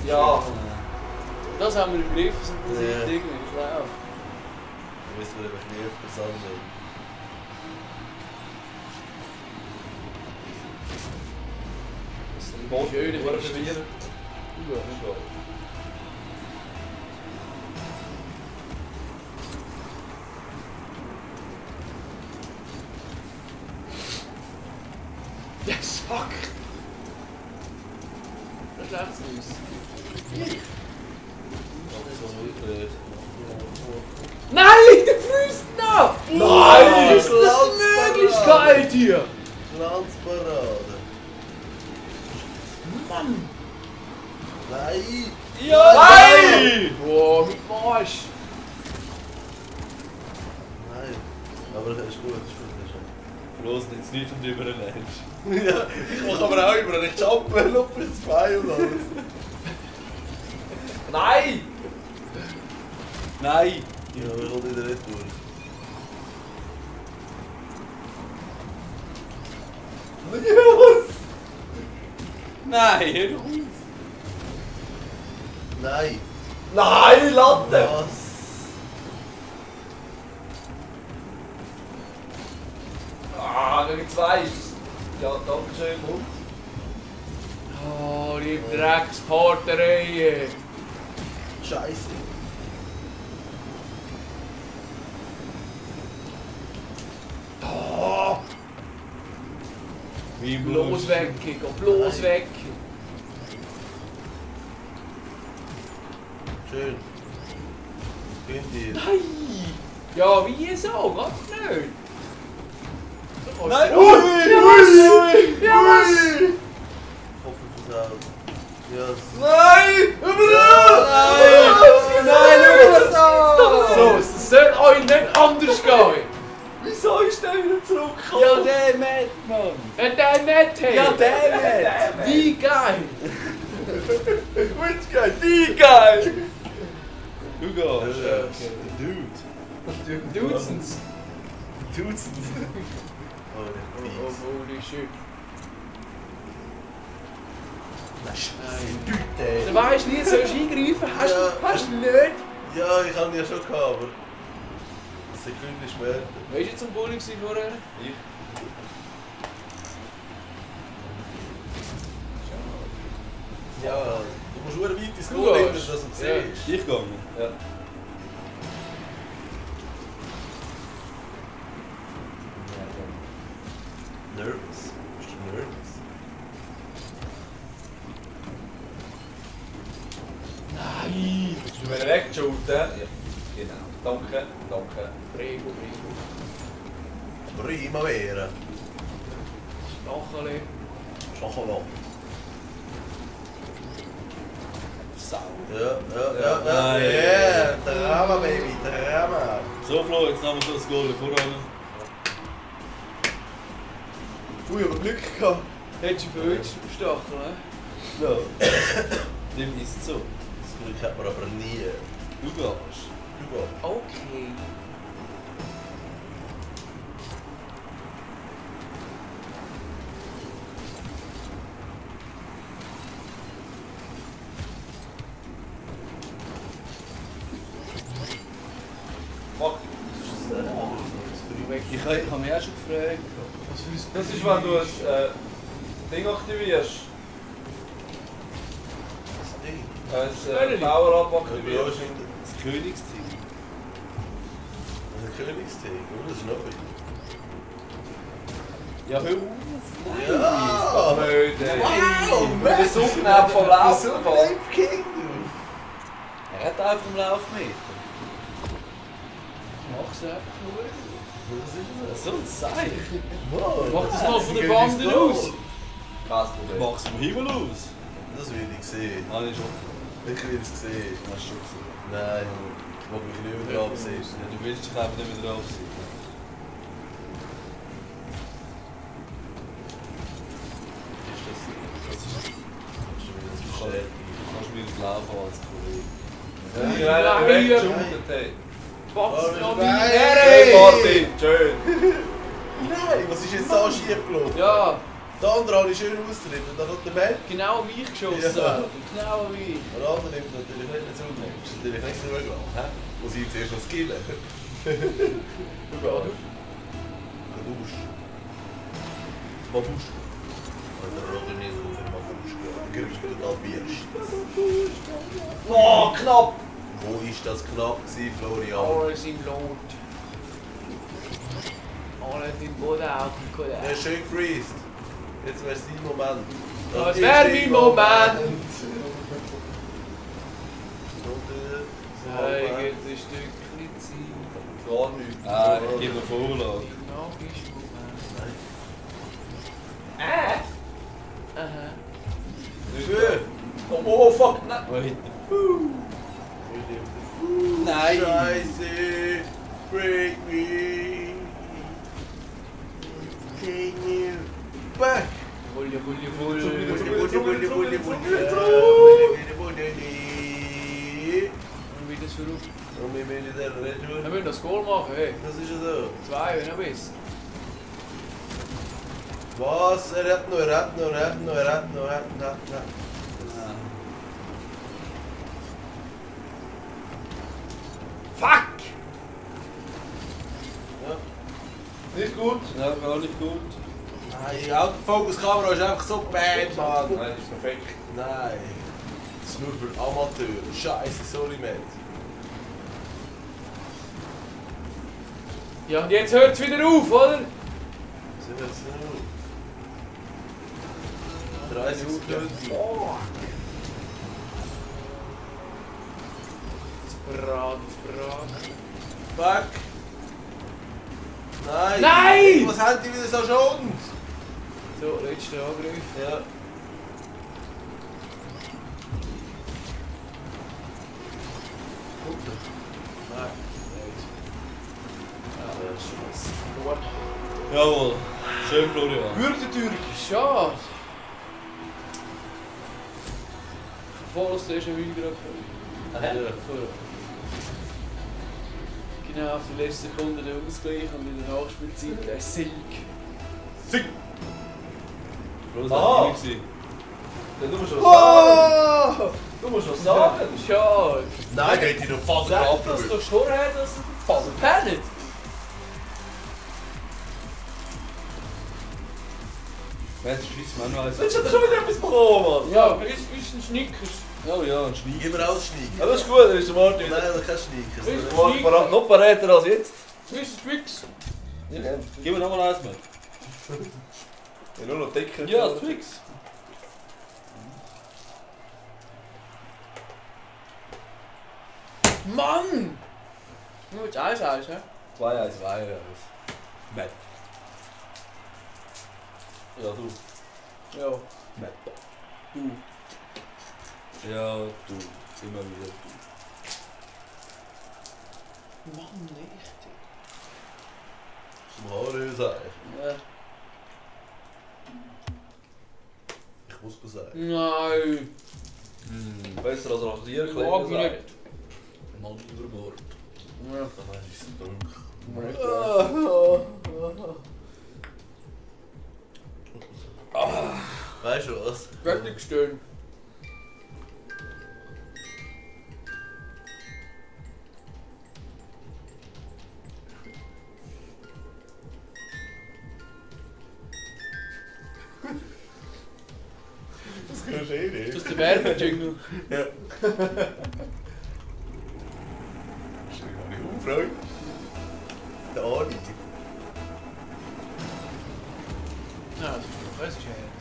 Ja.
das haben wir im Griff, so muss
Ja.
ich irgendwie schlau.
Da müssen wir einfach nie öfters annehmen.
Das ist ein Boot.
Schöne
Oder
Kiste.
verlieren.
Yes, fuck! Das ist schlecht zu uns. Nein, der Füße da!
Nein!
Ist das eine Möglichkeit hier?
Glanzparade.
Mann!
Nein!
Ja! Nein!
Boah, mit Marsch!
Nein. Aber das ist gut, das ist gut. Das ist gut.
Bloß jetzt nicht und überlernst.
Ja, ich mache aber auch immer, ich jumpe, lupfe ins Bein und alles.
Nein!
Nein!
Ja, wir kommen wieder nicht durch.
Was?
Nein, hör auf!
Nein!
Nein, Latte!
Was?
Ah, gegen zwei. Ja, danke schön. Und?
Oh, liebe Drecksparterei.
Scheiße.
Oh,
Wie im
bloß weg, geh bloß weg.
Schön. Könnt ihr?
Nein! Ja, wieso? Ganz nicht.
Nein!
Ui! Ja, was?
Hoffe versaut. Ja.
Nein!
So, es soll euch nicht anders gehen.
Wieso ist der wieder zurückgekommen?
Ja, der Matt, Mann!
Wenn der nicht hat.
Ja, der Matt!
Wie geil.
Which guy? Die geil!
Du gehst.
Ja.
Dude.
Dutzends.
Dutzend.
Oh,
Holy shit. Du
Dude.
weißt nie, sollst du eingreifen? Hast
Ja.
du nicht?
Ja, ich habe ihn ja schon gehabt, aber... Eine Sekunde später.
Wer war jetzt am Bulli vorher?
Ich.
Ja, du musst nur weit ins
Du
Goal nehmen,
gehst.
dass du
Ja.
siehst.
Ich gehe.
Ja.
Nervous. Bist du nervous?
Nein!
Willst du mir wegschuten? Ja. Genau. Danke, danke.
Prego.
Primavera.
Stacheli.
Schokolade.
Sau.
Ja.
Nein.
Ja, Drama, Baby, Drama.
So, Flo, jetzt nehmen wir so das Goal voran.
Ui, aber Glück gehabt.
Hättest du für uns Stachel, ne?
Ja.
Dem ist so.
Das Glück hat man aber nie.
Du gehst.
Du gehst.
Okay.
Fuck.
Ich habe mich auch schon gefragt.
Das ist, wenn du ein Ding aktivierst.
Das Ding.
Ein Power-Up
Ja,
aktivierst.
stimmt.
Das Königsteam.
Das ist ein Königstee, oder? Das ist neu.
Ja, hör auf!
Ja!
Wow,
Wow,
der Suchknopf vom Laufen.
Super King, du!
Er hat einfach im Laufmeter.
Mach's einfach nur.
So ein Zeichen.
Wow.
Mach das mal von der Bande aus.
Kein Problem.
Mach's vom Himmel aus.
Das will ich sehen.
Habe ich schon.
Ich will es sehen.
Hast du schon gesehen?
Nein, ich mag mich nicht wieder absehen.
Ja, du willst dich einfach nicht wieder absehen. Ist das... Du kannst mir das Laufen als Kollege.
Ja, weggeschootet, hey.
Box noch
Nein.
Hey, Martin, schön.
Nein, was ist jetzt da schief gelaufen?
Ja,
Der andere habe ich schön austreten, dann kommt der Matt.
genau wie ich geschossen
Ja.
habe. Genau wie ich.
Der andere nimmt natürlich nicht mehr zu. Das ist natürlich nicht so gut. Muss ich zuerst noch skillen?
Ja, du.
Babusch. Babusch. Der rote nicht so für Babusch. Der kriegst du da Bierst.
Oh, knapp.
Wo ist das knapp gewesen, Florian?
Alles im Blut. Alles im Boden auch.
Ja, schön gefreezed. Jetzt wäre es dein Moment.
Das wäre mein Moment. Zeig ein Stückchen Zeit.
Gar nichts.
Ah, ich gebe eine Vorlage.
Magisch Moment. Aha.
Für!
Oh, fuck, nein.
Wait. Nein!
Scheiße! Break me! Can you back?
Bulli. Und wieder zurück.
Und wir müssen den nicht
Wir
tun.
müssen das Goal machen, hey.
Das ist ja so.
2, wenn du bist.
Was? Er hat noch.
Fuck!
Ja.
Nicht gut.
Ja, gar nicht gut.
Nein, Autofokus-Kamera ist einfach so bad, Mann.
Nein, das ist perfekt.
Nein. Das ist nur für Amateure. Scheiße, sorry, Mate.
Ja, und jetzt hört es wieder auf, oder?
So hört es nicht auf. 30 Sekunden.
Brat.
Fuck. Nein!
Nein!
Was haben die wieder so schon?
So, letzter Angriff.
Ja.
Nein.
Jawohl. Schön, Florian.
Würdentürk.
Schade. Bevor es zuerst wieder gerade Genau, auf die letzte Sekunde der Ausgleich und in der Nachspielzeit der Sieg.
Sieg!
Das
Ah.
war nicht gewesen.
Ja, du musst was sagen. Du musst was sagen.
Schade.
Nein, geht die noch Vater
Sag das
ab.
doch schon her, dass du verfallen.
Pennet!
Wer ist der Schweizer Manual?
Jetzt hat er schon wieder etwas bekommen, Mann.
Ja, ist ein Schnickers.
Oh ja, ein Schneid.
Gib mir alles Schneiden.
Ja, das ist gut, dann ist der Martin
Nein,
wieder.
das kein Schneiden.
Ist-
Noch paräter als jetzt.
Ist Twix.
Gib mir nochmal eins mit.
Ja, nur noch dicker.
Ja, Twix.
Mann! Nur jetzt Eis, hä?
2-1.
Matt.
Ja, du.
Ja.
Matt.
Du.
Ja, du. Immer wieder du.
Mann, nicht.
Zum Haare sagen.
Ja.
Ich muss sagen.
Nein.
Besser als Rasier.
Mag ich nicht.
Mann über Bord.
Ja.
Dann ist es dunkel. Weißt du was?
Fertig gestehen.
Das kannst du eh nicht.
Das ist der Werbejingle.
Ja. Das ist gar nicht unfreundlich. Der Arni.
Ja, das ist doch ein Scherz.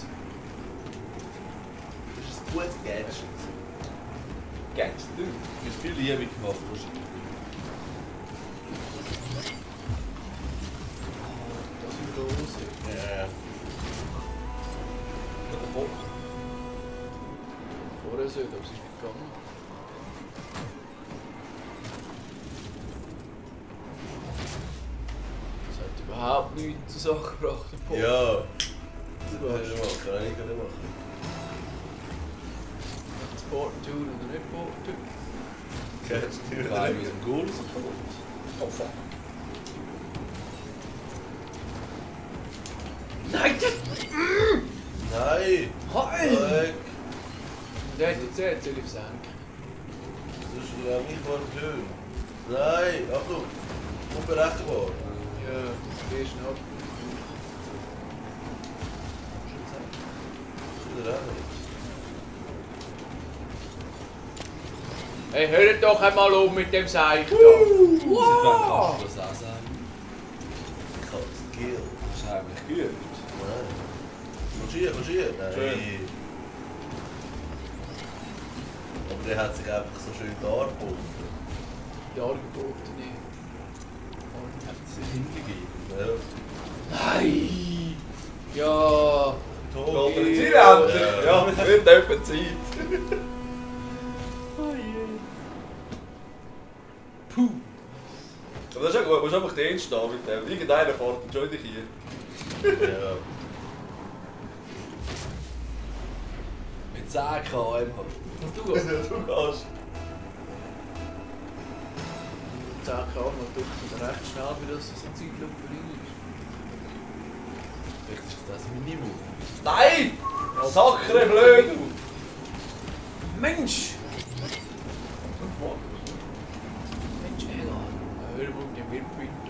Das ist ein gutes Gadget.
Gangster.
Mit viel Liebe gemacht, wahrscheinlich.
Das ist wieder los.
Ja.
Mit dem Bock.
Vorher so, aber es ist nicht gegangen. Das hat überhaupt nichts zur Sache gebracht, der Pop.
Ja. Das kann ich machen. Kann ich nicht machen.
Das Porten oder nicht Porten.
Kennst du nicht?
Nein, mit dem Goal rausgekommen.
Oh fuck.
Nein!
Nein!
Halt!
Weg!
Der hat jetzt soll ich versenken.
Das ist ja nicht mal schön. Nein! Achtung! Unberechenbar!
Ja, geh schnell.
Wieder auch nicht.
Hey, hört doch einmal auf mit dem Seich da!
Seit wann kannst du das auch sagen?
Ich hab's gekillt.
Das ist eigentlich geübt.
Nein. Komm hier, Nein.
Schön.
Aber der hat sich einfach so schön dargeboten.
Die Argeboten nicht.
Hat sich hingegeben.
Ja.
Nein! Ja!
Tor.
Geht er Ziel endlich? Ja, wird etwa Zeit.
Puh!
Aber das ist ja gut, du musst einfach den stehen mit dem. Irgendeiner fährt entschuldige hier.
Ja.
Mit 10 km/h.
Du!
Du kannst.
10 km und recht schnell, wie das so Zeitlupe ist.
Vielleicht ist das Minimum.
Nein! Sackere blöd!
Mensch! Mensch, egal. Hör mal mit dem Wirbelwind.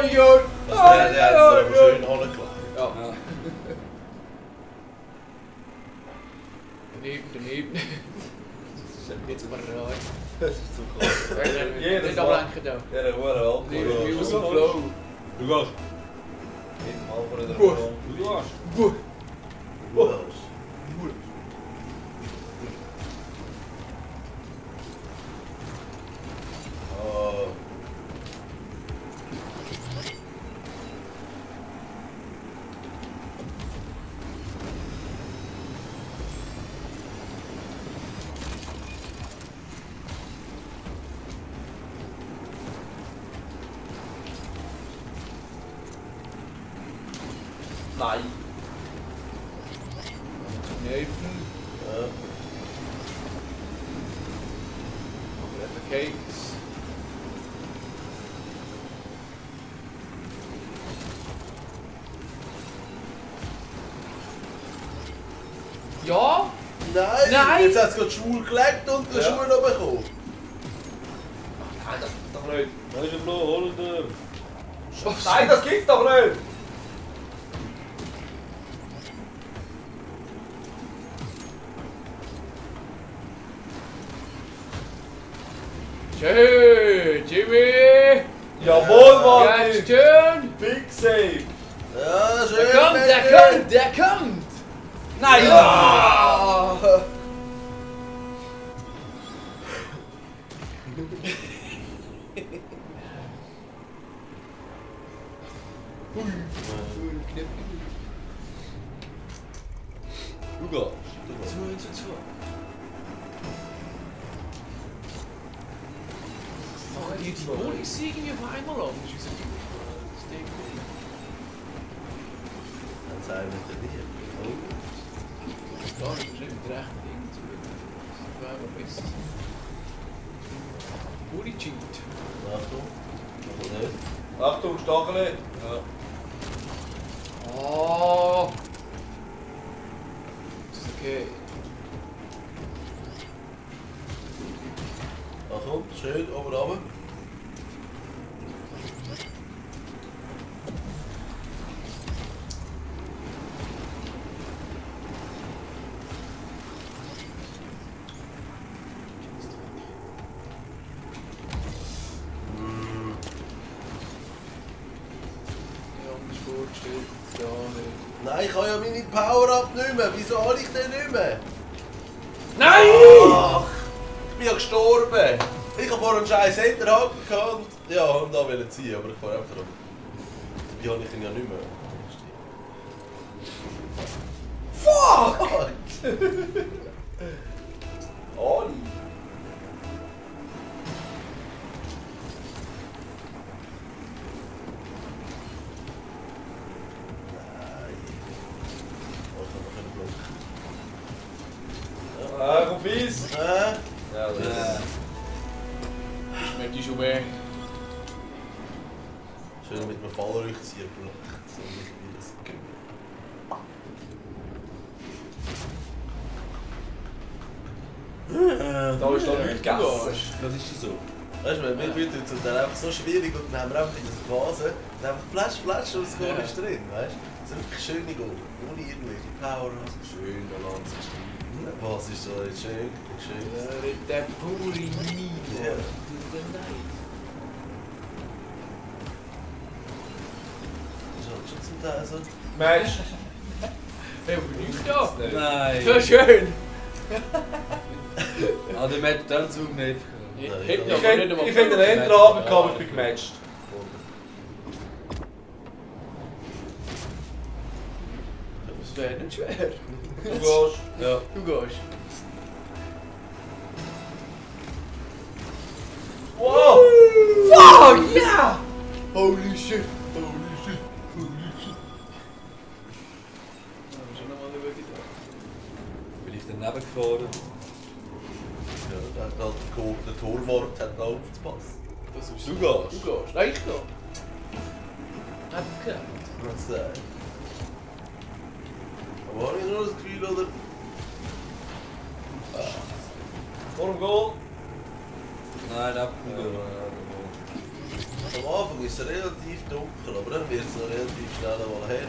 Gott!
Der hat es aber schön angelegt.
Ja. Daneben. Jetzt mal rein.
Das ist so krass.
Jedes
Nicht
Mal.
ablenken da.
Ja, der Hure Alkohol.
Wie aus dem Flow.
Du gehst.
Jeden Mal vor der
Gut.
Person.
Du gehst.
Was? Oh.
Nein.
Neven.
Ja.
Even cakes. Ja?
Nein! Jetzt hat es gerade schwul gelegt und den
Ja.
Schuh noch bekommen.
Nein, das gibt's doch nicht.
Da ist ein Blau, hol ihn.
Nein, das gibt's doch nicht.
Schön, Jimmy!
Jawohl, Mann.
Jetzt schön!
Big Save.
Ja, schön.
Der kommt!
Nein.
Ah.
Du gehst.
Die Bonis irgendwie auf einmal an. Das ist unser das Ding.
Dann sei mit der Liebe.
Da ist bestimmt recht Ding zu. Das wäre aber besser. Boni cheat.
Achtung. Aber nicht.
Achtung, Stacheli.
Oh! Das ist okay.
Achtung, schön, oben runter.
Anders vorgestellt. Ja, nicht.
Nein, ich habe ja meine Power-Up nicht mehr. Wieso habe ich den nicht mehr?
Nein!
Ach, ich bin ja gestorben. Ich habe vorher einen scheiß Hinterhaken gehabt und ja, und da wollte ziehen, aber ich fahre einfach dran. Wie habe ich ihn ja nicht mehr? Fuck!
Oli. Komm fies. Ja, das ist
Schmeckt die schon mehr.
Schön mit einem Fallrückzieher, Bro. So nicht wie das geht.
Da ist doch nichts gegessen.
Das ist so.
Weißt du, mir wird es dann einfach so schwierig und dann haben wir einfach in dieser Phase und einfach Flash und das Goal ist drin, weißt du? So wirklich schöne Goal, ohne irgendwelche Power.
Schön, der Lanz ist drin.
Was ist so jetzt schön? Schön.
Der pure Mino.
Ja. Das ist halt schon zum Teil so.
Match.
Hey, wo liegt da?
Nein.
So schön!
Ah, der Matt hat den Zug nicht.
Ich
Nein,
hätte
ich
aber nicht
Ich
einmal
finde den Enter runtergekommen, aber ich bin gematcht.
Das wäre nicht schwer.
Du gehst.
Ja.
Du gehst.
Wow!
Fuck, yeah! Holy shit! Holy shit! Holy shit! Da muss ich nochmal schauen.
Vielleicht daneben gefahren.
Ja, da hat halt der Torwart hat da aufzupassen.
Das ist
Du
so.
gehst.
Du gehst. Nein, ich gehe. Hat es geklappt.
Was gesagt? Aber habe ich noch das Gefühl, oder?
Vor dem Goal.
Nein, ab.
Am Anfang war ist es relativ dunkel, aber dann wird es noch relativ schnell mal hell.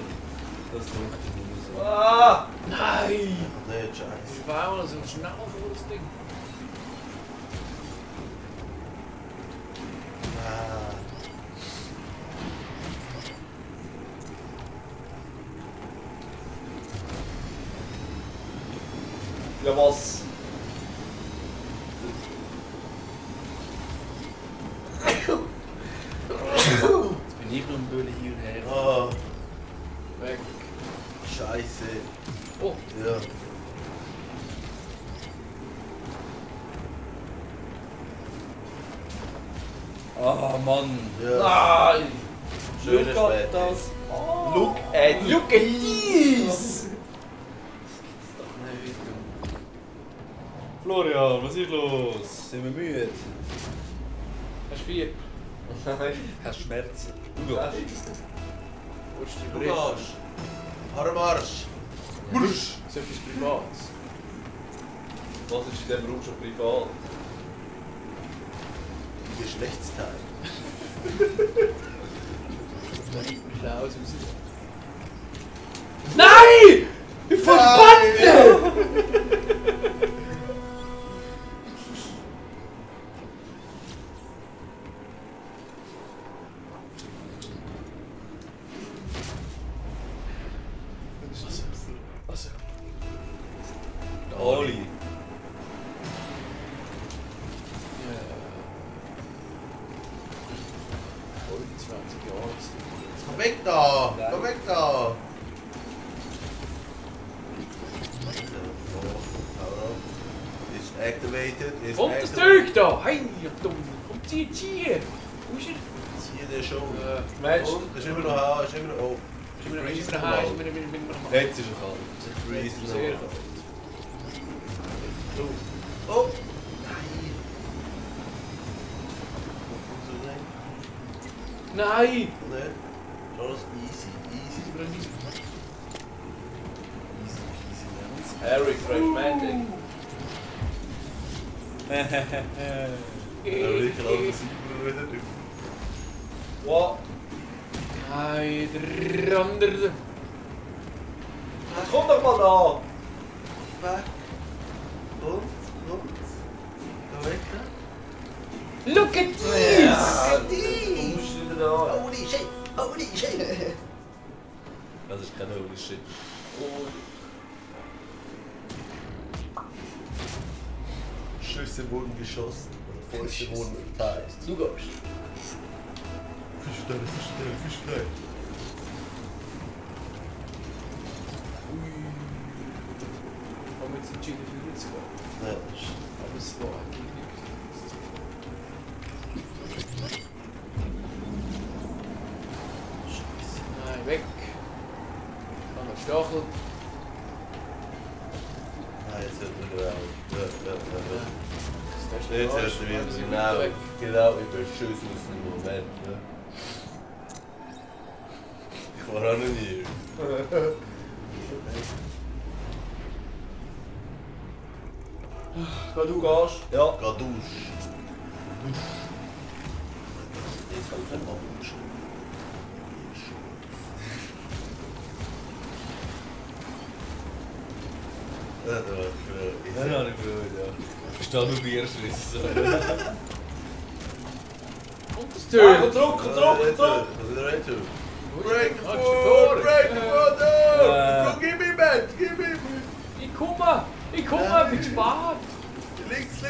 Das dunkelt nicht so.
Ah!
Nein!
Nicht scheiße.
Das war auch noch so schnell so das Ding.
Ah.
Ja was?
Jetzt bin ich noch ein Böhle hier und her.
Ah,
Weg.
Scheiße.
Oh,
Ja.
Ah, Mann.
Ja.
nein!
Schöner
Look at
Späti.
das.
Look at
Look at this!
Florian, was ist los? Sind wir müde?
Hast du 4?
Hast du Schmerzen?
Du gehst.
Willst
Du
du überreden?
gehst. Armarsch. Bursch.
So etwas Privates.
Was ist in diesem Raum schon privat?
Geschlechtsteil.
Da sieht man schlau aus. Nein! Ich verbannt!
Oli.
Ja. 20 Jahre.
Komm weg da. Komm weg da. Ist activated. Ist
Kommt das
activated.
Zeug da! Hey, ihr dumm! Kommt sie jetzt hier! Wo ist er?
Hier der schon.
Mensch,
Oh, das ist immer noch an. Ist immer noch. Oh.
Ist mir
Freeze
noch
mal.
heim, ist mir noch
Jetzt ist er kalt.
Freeze
Sehr
mal.
kalt.
Oh. Nein.
Nein!
Nee. Schon alles easy. Easy. Easy.
Harry Freshmatic.
Ja, wirklich alles wieder drauf.
What?
Nein, der andere.
Jetzt komm doch mal da!
Weg. Und? Da weg.
Look at this!
Ja, du musst wieder da.
Holy shit. Holy shit.
Das ist kein holy shit.
Schüsse wurden geschossen. Oder Fäuste wurden verteilt.
Du gehst.
Fischstein, Fischstein, Fischstein.
Haben wir jetzt entschieden, für zu gehen.
Ja,
Aber es war eigentlich nicht. Nein, weg. Dann der Stachel.
nein, jetzt hört man wieder auf. Ja.
Das ist
Jetzt hört man wieder genau über Schuss aus dem Moment. Ne? Ich war auch noch nie.
Wenn du gehst. Ja.
Geh dusch. Jetzt kann ich mal duschen. Ja, da war ich.
Nein, nein, ich will, ja. Ich stehe nur Bierschiss.
Und das
Ja,
Tür.
zurück, zurück!
Break the
Break
foot! Break the foot!
Äh.
No! Gib ihm Bett! Gib ihm!
Ich komme! Ich komme! Bin gespannt!
Links,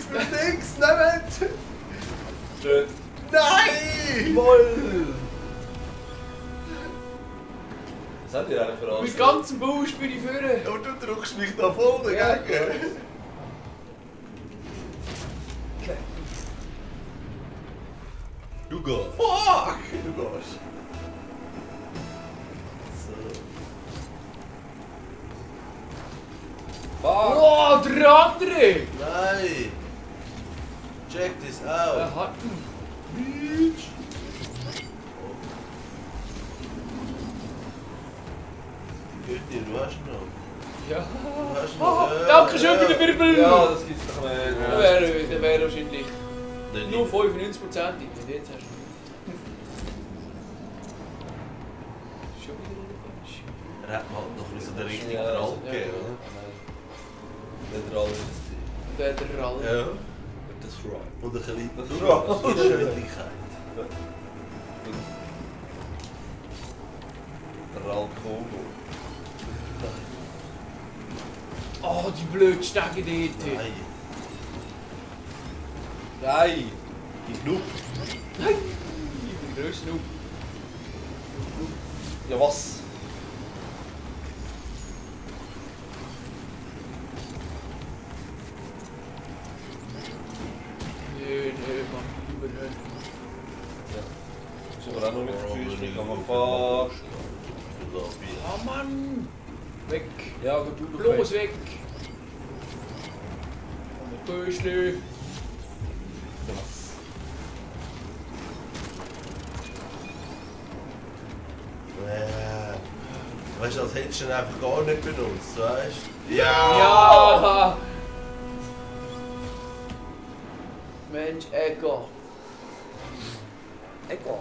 mit links! Nehmt!
Schön.
Nein!
Moll! Was habt ihr eigentlich für
Mit ganzem Bausch bin ich vorne!
Aber du drückst mich da voll dagegen!
Du gehst.
Fuck! Du gehst. So.
Fuck!
Oh, der andere!
Nein! Check this out!
Er hat ihn.
Bitch! Gut dir, du hast ihn noch.
Ja.
Du hast ihn
Oh,
noch.
danke schön für den Wirbel!
Ja, das gibt's doch nicht.
Der wäre wahrscheinlich nur 95%. Und jetzt hast du. schon wieder falsch.
Er hat mir halt noch ein bisschen den richtigen
Ja,
Rall
also,
gegeben, oder?
Wenn der alle ist.
Der Rall.
Ja.
Das Rock.
Und ein bisschen
Das ist Rock.
Geschwindigkeit.
Der Rall Kobo.
Oh, die blöde Stege dort.
Nein.
Nein!
Die Knub.
Nein! Ich bin der grösste Noob.
Ja was?
Nö, Mann. Überhört.
Das ist aber auch noch mit Gefühl, kann man fast.
Oh Mann! Weg!
Ja, aber du
Bloß weg! Böschle!
Weißt du, als hättest du ihn einfach gar nicht benutzt, weißt du?
Ja! Mensch, Ego!
Egal.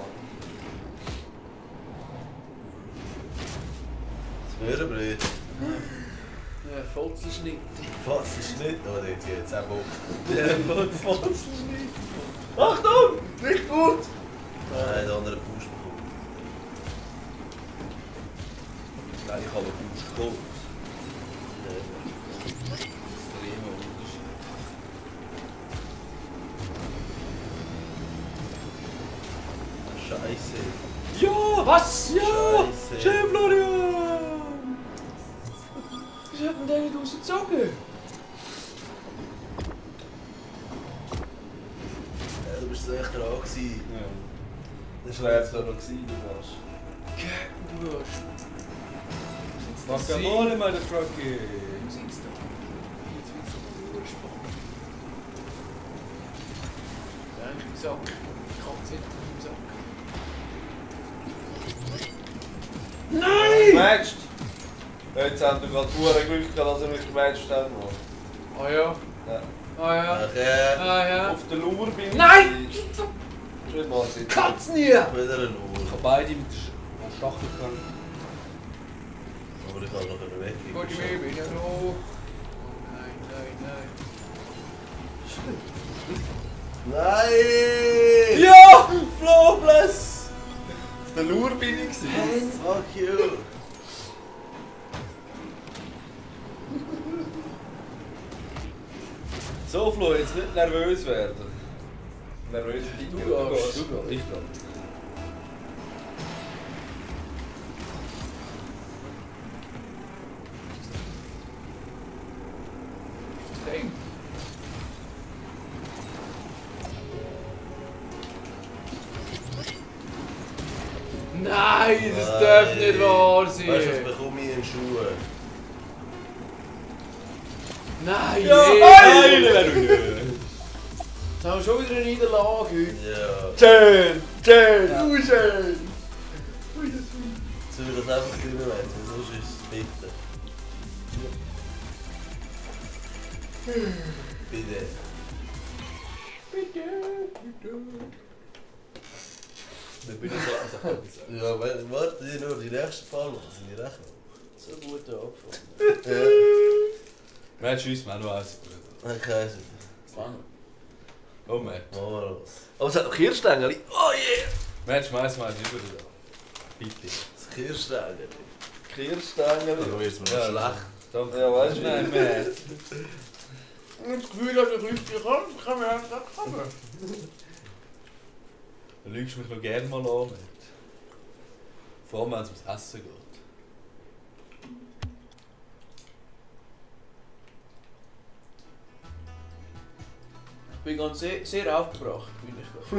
Das Möhrenbröt.
Ja, Fotzelschnitt.
Was ist nicht? Oh, der hat jetzt auch Bock.
Achtung! Nicht gut!
Nein, der andere Push bekommen.
Nein, ich habe einen Push geholt. Extremer Unterschied.
Scheiße.
Ja!
Was?
Scheiße.
Schön, Florian!
Wieso hat denn der nicht rausgezogen?
Ja, du bist so echt dran gewesen.
Ja. Das war jetzt noch gewesen, du warst.
Du hast.
Mach kein Mole, meine Truckie!
Du siehst doch. Jetzt wird es doch spannend. Ja, ich bin Sack. Ich kann es nicht im Sack. Nein!
Matcht! Jetzt haben wir gerade pure Glück gehabt, dass er mich gematcht hat.
Ah ja.
Ja.
Ah ja.
Okay.
Ah ja.
Auf der Lure bin ich.
Nein!
Schön mal sitzen.
Katzen hier!
Wieder ein Uhr.
Ich habe beide mit der Stachel können.
Aber ich kann noch einen Weg.
Gut, ich bin ja noch. Nein, nein, nein.
Nein!
Ja! Flawless! Auf der Lure bin ich gewesen.
Fuck you!
So Flo, jetzt nicht nervös werden. Nervös bin
Du
ich.
gehst.
Du gehst. Ich gehe.
Ding. Nein, das darf nicht wahr sein.
Weißt du, was bekomme ich in Schuhe?
Nein,
Ja,
hey.
nein!
Jetzt haben wir schon wieder eine Niederlage heute.
Ja.
Schön! Schön!
Ja.
Schön!
Sollen wir das einfach gewinnen, sonst ist es bitter. Bitte.
Dann bin ich so.
Ja, warte nur, die nächsten paar machen sind die Rechnung.
So gut angefangen.
Ja.
Mensch, uns mal noch eins.
Okay,
Oh, Mensch.
machen wir los.
Aber es hat noch Kirschstängel. Oh yeah! Mensch, schmeiß mal über da. Bitte.
Das Kirschstängel.
Kirschstängel.
Dann wird es mir noch schlecht.
Danke. Ja, weißt du, nein, Mensch.
Ich habe das Gefühl, dass ich richtig kann man einfach kommen.
Du lügst mich noch gerne mal an. Vor allem, wenn es ums Essen geht.
Ich bin ganz sehr aufgebracht, bin ich.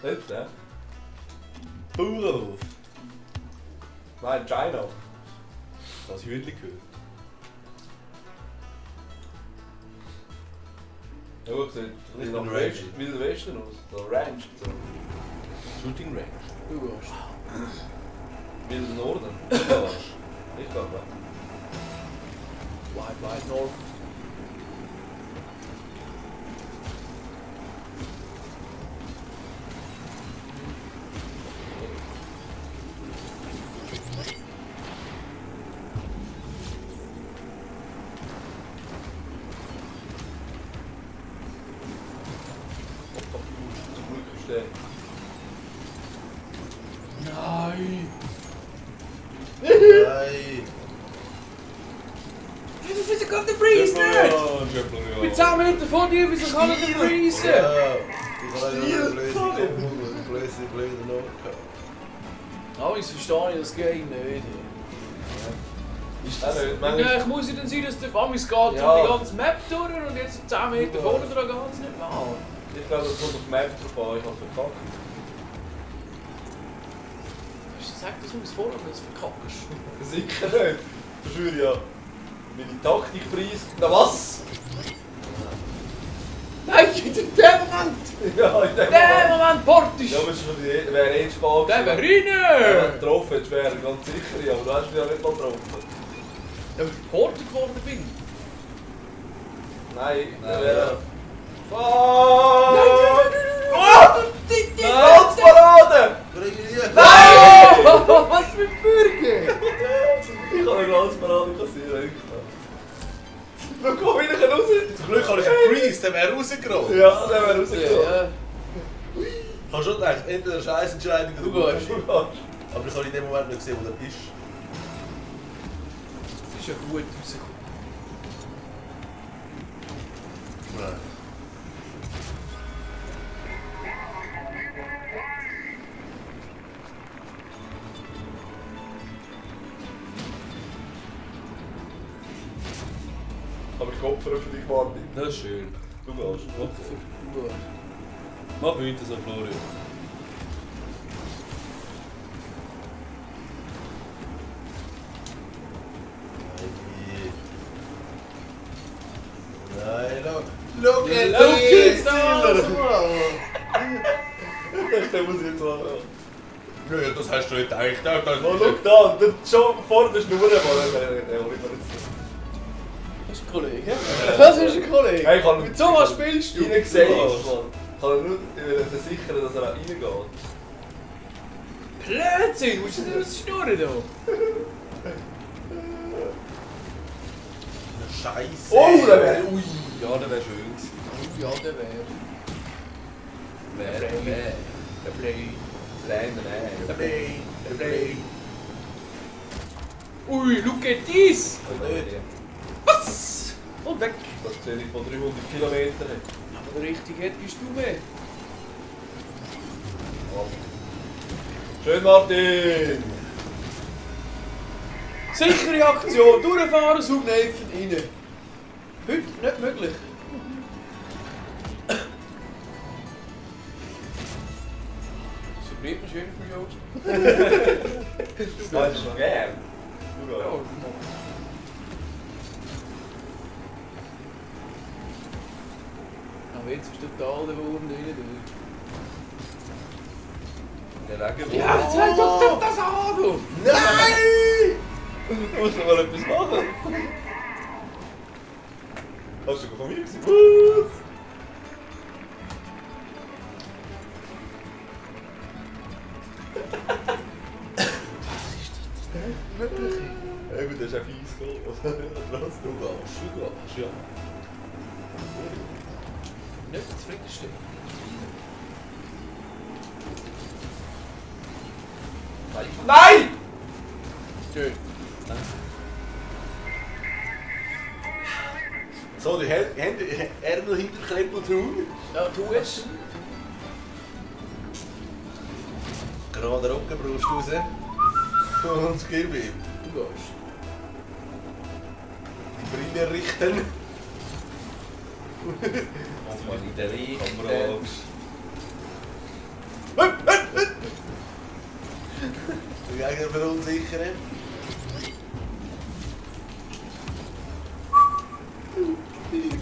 Nicht, ne? Bauernhof. Nein, China. Das Hühnchen gehört. Ja, gut, sieht nicht nach Wilder Westen aus. So Ranch. So. Shooting Range.
Du gehst.
Wilder Norden. Ich gehe mal.
Wide North.
der.
Nein!
Nein.
Wieso kann der Freeze nicht? Mit 10 Meter vor dir, wieso kann er nicht freezen?
Ja. Ich habe eine blöde Not gehabt.
Aber ich verstehe das Game nicht.
Ist das nicht?
Ja, ich muss ja dann sein, dass der Famis geht durch die ganze Map durch und jetzt 10 Meter vorne dran geht es nicht mehr.
Ich glaube, das kommt auf die Map drauf an, ich habe verkackt.
Sag das uns vor, wenn du es verkackst.
Sicher nicht. Ich schwöre ja. Meine Taktikpreis. Na was?
Nein, in dem Moment!
Ja, in dem
Der Moment, Portisch!
Ja, aber es wäre eh spät.
Der wäre
Wenn du
rein!
getroffen hättest, wäre ganz sicher, ja, aber du hast mich ja nicht mal getroffen.
Ja, weil ich geportet geworden bin.
Nein,
Nein,
wäre...
ja.
Glanzparade!
Bring ihn hier.
Nein!
Was für ein Bürger!
Ich kann eine Glanzparade kassieren. Schau, komm wieder raus!
Zum Glück habe ich einen Freeze, der wäre rausgerollt.
Ja, der wäre rausgekommen.
Ja.
Ich habe schon gedacht, entweder eine Scheißentscheidung
Du
oder
gehst.
Aber ich habe in dem Moment nicht gesehen, wo der ist.
Das ist ja gut rausgekommen.
Nein.
Aber ich opfere für dich, Martin.
Das ist schön.
Du gehst.
Mach weiter so, Florian.
Nein, look at
Look
this!
Das muss ich jetzt machen.
Ja, das hast du nicht gedacht.
Oh, schau da, schon vor der Schnur, Mann.
Das ist ein Kollege. Das ist ein Kollege.
Hey, ich kann
Mit so was spielst du?
Reingesehen, Mann. Ich kann nur versichern, dass er auch reingeht.
Blödsinn, musst du das schnurren da?
Scheiße!
Oh, der wäre... Ui, ja, der wäre schön gewesen.
Ja, der wäre.
Der Play.
Der Play! Der Play!
Ui, look at this!
Das
Was? Und weg.
sehe ich von 300 Kilometern.
Aber richtig hätt bist du mehr.
Schön, Martin!
Sichere Aktion, durchfahren, Subneifen rein. Heute nicht möglich. So bleibt man schön für Jost.
Das ist noch gern. Du
Ja,
gehst.
aber jetzt ist total der Wurm drin.
Der Regen.
Ja, jetzt halt doch das an! Du.
Nein!
Du musst noch mal etwas machen. Hast du von mir gesehen? Was? Ja gut, das ist ja fies gekommen. Was?
Du gehst, ja.
Nicht zufriedenstellen.
Nein!
Schön.
So, die Ärmel hinterkleppen tun.
Ja, du jetzt.
Gerade Rücken brauchst du raus. Und gib ihm.
Du gehst.
Die Brille richten.
Manchmal in der Richtung.
Die Gegner verunsichern.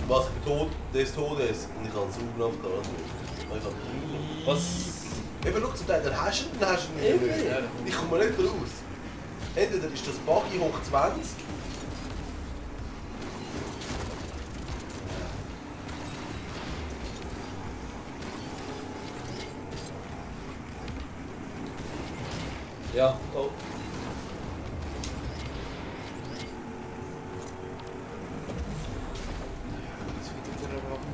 Was ich bin tot des Todes. Und ich habe einen Zuglauf gehabt.
Was?
Eben, schau, zum Teil, dann hast du ihn, dann hast du ihn nicht.
Ja.
Ich komme nicht raus. Entweder ist das Buggy hoch 20.
Ja, oh.
Jetzt wieder der Wagen.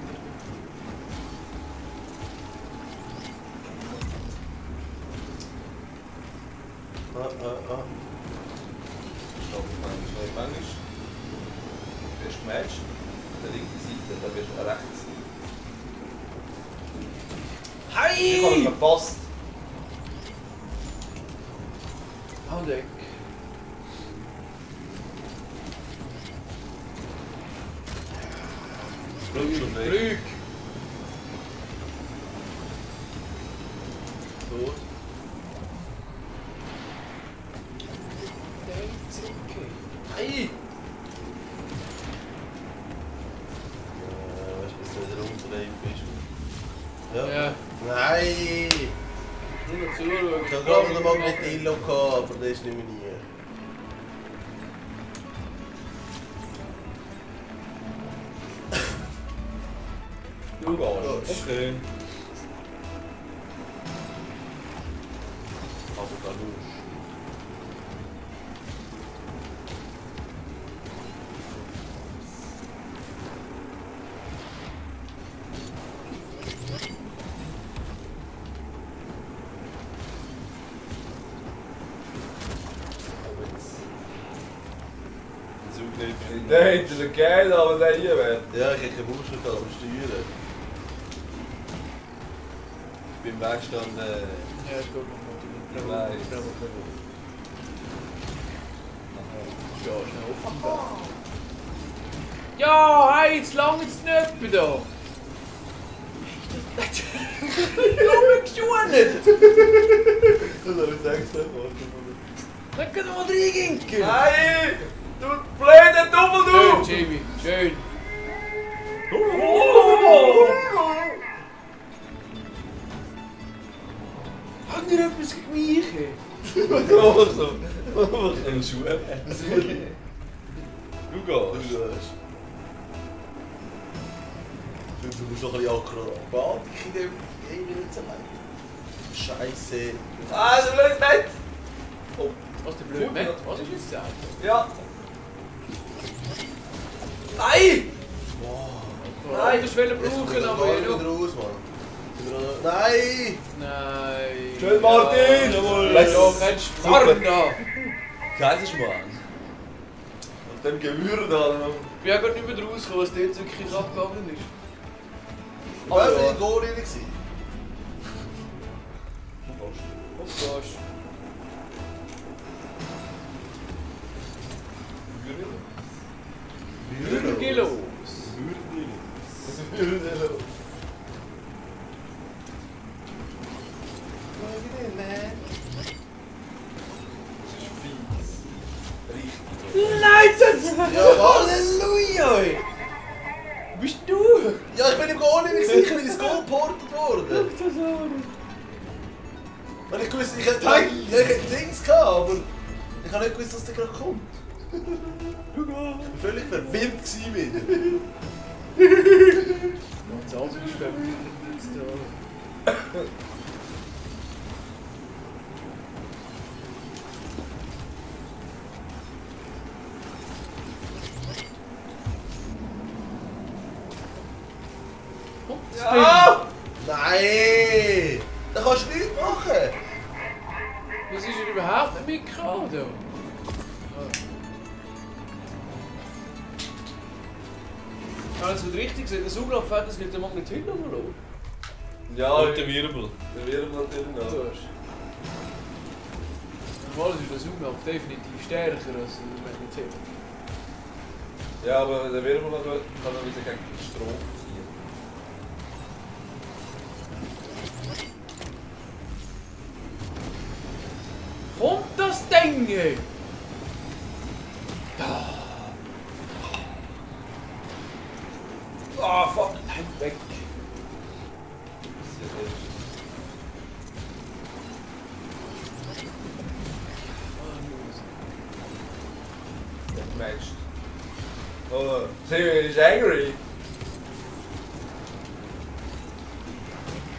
Stopp, manchmal. Du hast gematcht. Der linke Seite, da bist du rechts. Ich habe
Hey!
verpasst.
Hau weg. Glück! Tot. Der will zurückgehen.
Hey!
Weißt du, bis du wieder umdrehen bist. Ja.
Ja.
Nein!
Nur noch zuschauen.
Ich habe gerade noch mal mit Illo gehabt, aber das ist nicht mehr nie.
Du gehst.
Okay.
Aber da los.
Der hätte es geil, aber der hier wäre.
Ja, ich hätte keine Muschel gehabt, am Steuern. Beim Wegstand.
Ja, ich guck noch mal.
Nice.
Ja, schnell auf. Ja, hey, jetzt lange es nicht da. Du bist schon nicht!
Das habe ich gesagt.
Dann können wir mal reinginken!
Nein! Du blöder Doppel,
Schön, Jamie, schön. Hat dir etwas gegen mich?
Ein Schuh.
Du gehst.
Du musst noch ein bisschen Akrobatik in dem Game nicht so lang. Scheiße.
Ah, du blöd Bett!
Was der blöd Matt? Was hast du jetzt gesagt?
Ja! Nein!
Nein, das will er
Jetzt kommt
brauchen,
der
aber
Ball
ja.
wieder raus, Mann. Nein!
Nein.
Schön, Martin!
Jawohl.
Let's
Ja, kein Schwarm da.
Kaiserschmarrn.
Mit dem Gewürr da.
Ich bin ja gerade nicht mehr rausgekommen, was dort wirklich abgegangen ist.
Wer war die Goalie?
Oh Gott. Würgelos. Nein, das...
Ja,
Halleluja! ey. Bist du?
Ja, ich bin im Goalie sicher, ich bin ins Goal geportet worden. Und ich wusste, ich hätte Dings gehabt, aber ich habe nicht gewusst, dass der gerade kommt. Ich war völlig verwirrt wieder.
Das andere ist verwirrt.
Ja!
Nein! Da kannst du nichts machen!
Was ist denn überhaupt nicht mitgekommen? Da? Ja, das wird richtig sein. Der Zuglauf hat das mit dem Magnetino verloren.
Ja,
Und der Wirbel.
der Wirbel natürlich noch.
Normal ist der Zuglauf definitiv stärker als der Magnetino.
Ja, aber der Wirbel kann dann wieder gegen Strom ziehen.
Kommt das Ding! ey?
Ah, fuck!
Nein, weg!
Matched. Oh, Siri is angry.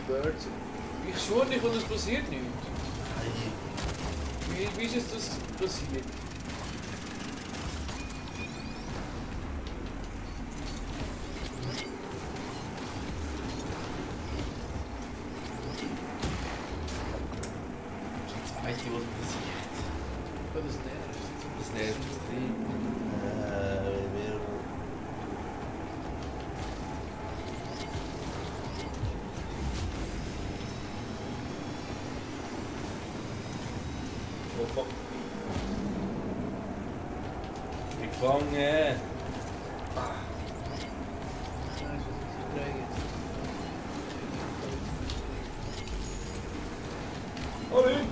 Birds. Ich schwöre nicht, und es passiert nichts. Wie ist es das passiert?
Weißt du, was passiert?
Der ist
Gefangen!
Oh nicht!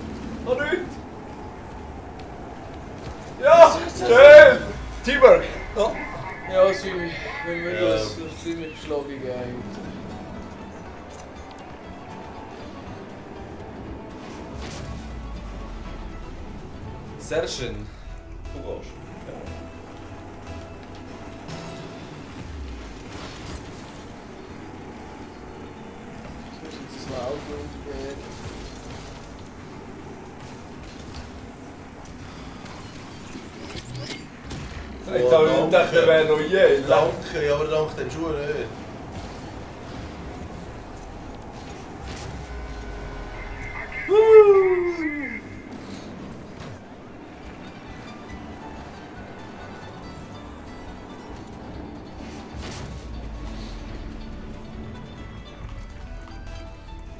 Oh nicht! Ja! Schön! Teamwork!
Ja, ziemlich. Wenn wir das ziemlich schlagig eigentlich.
Sehr schön. Du gehst.
Ich muss jetzt das Auto untergehen.
Jetzt habe ich gedacht, der wäre noch je.
Danke, aber dank den Schuhen nicht.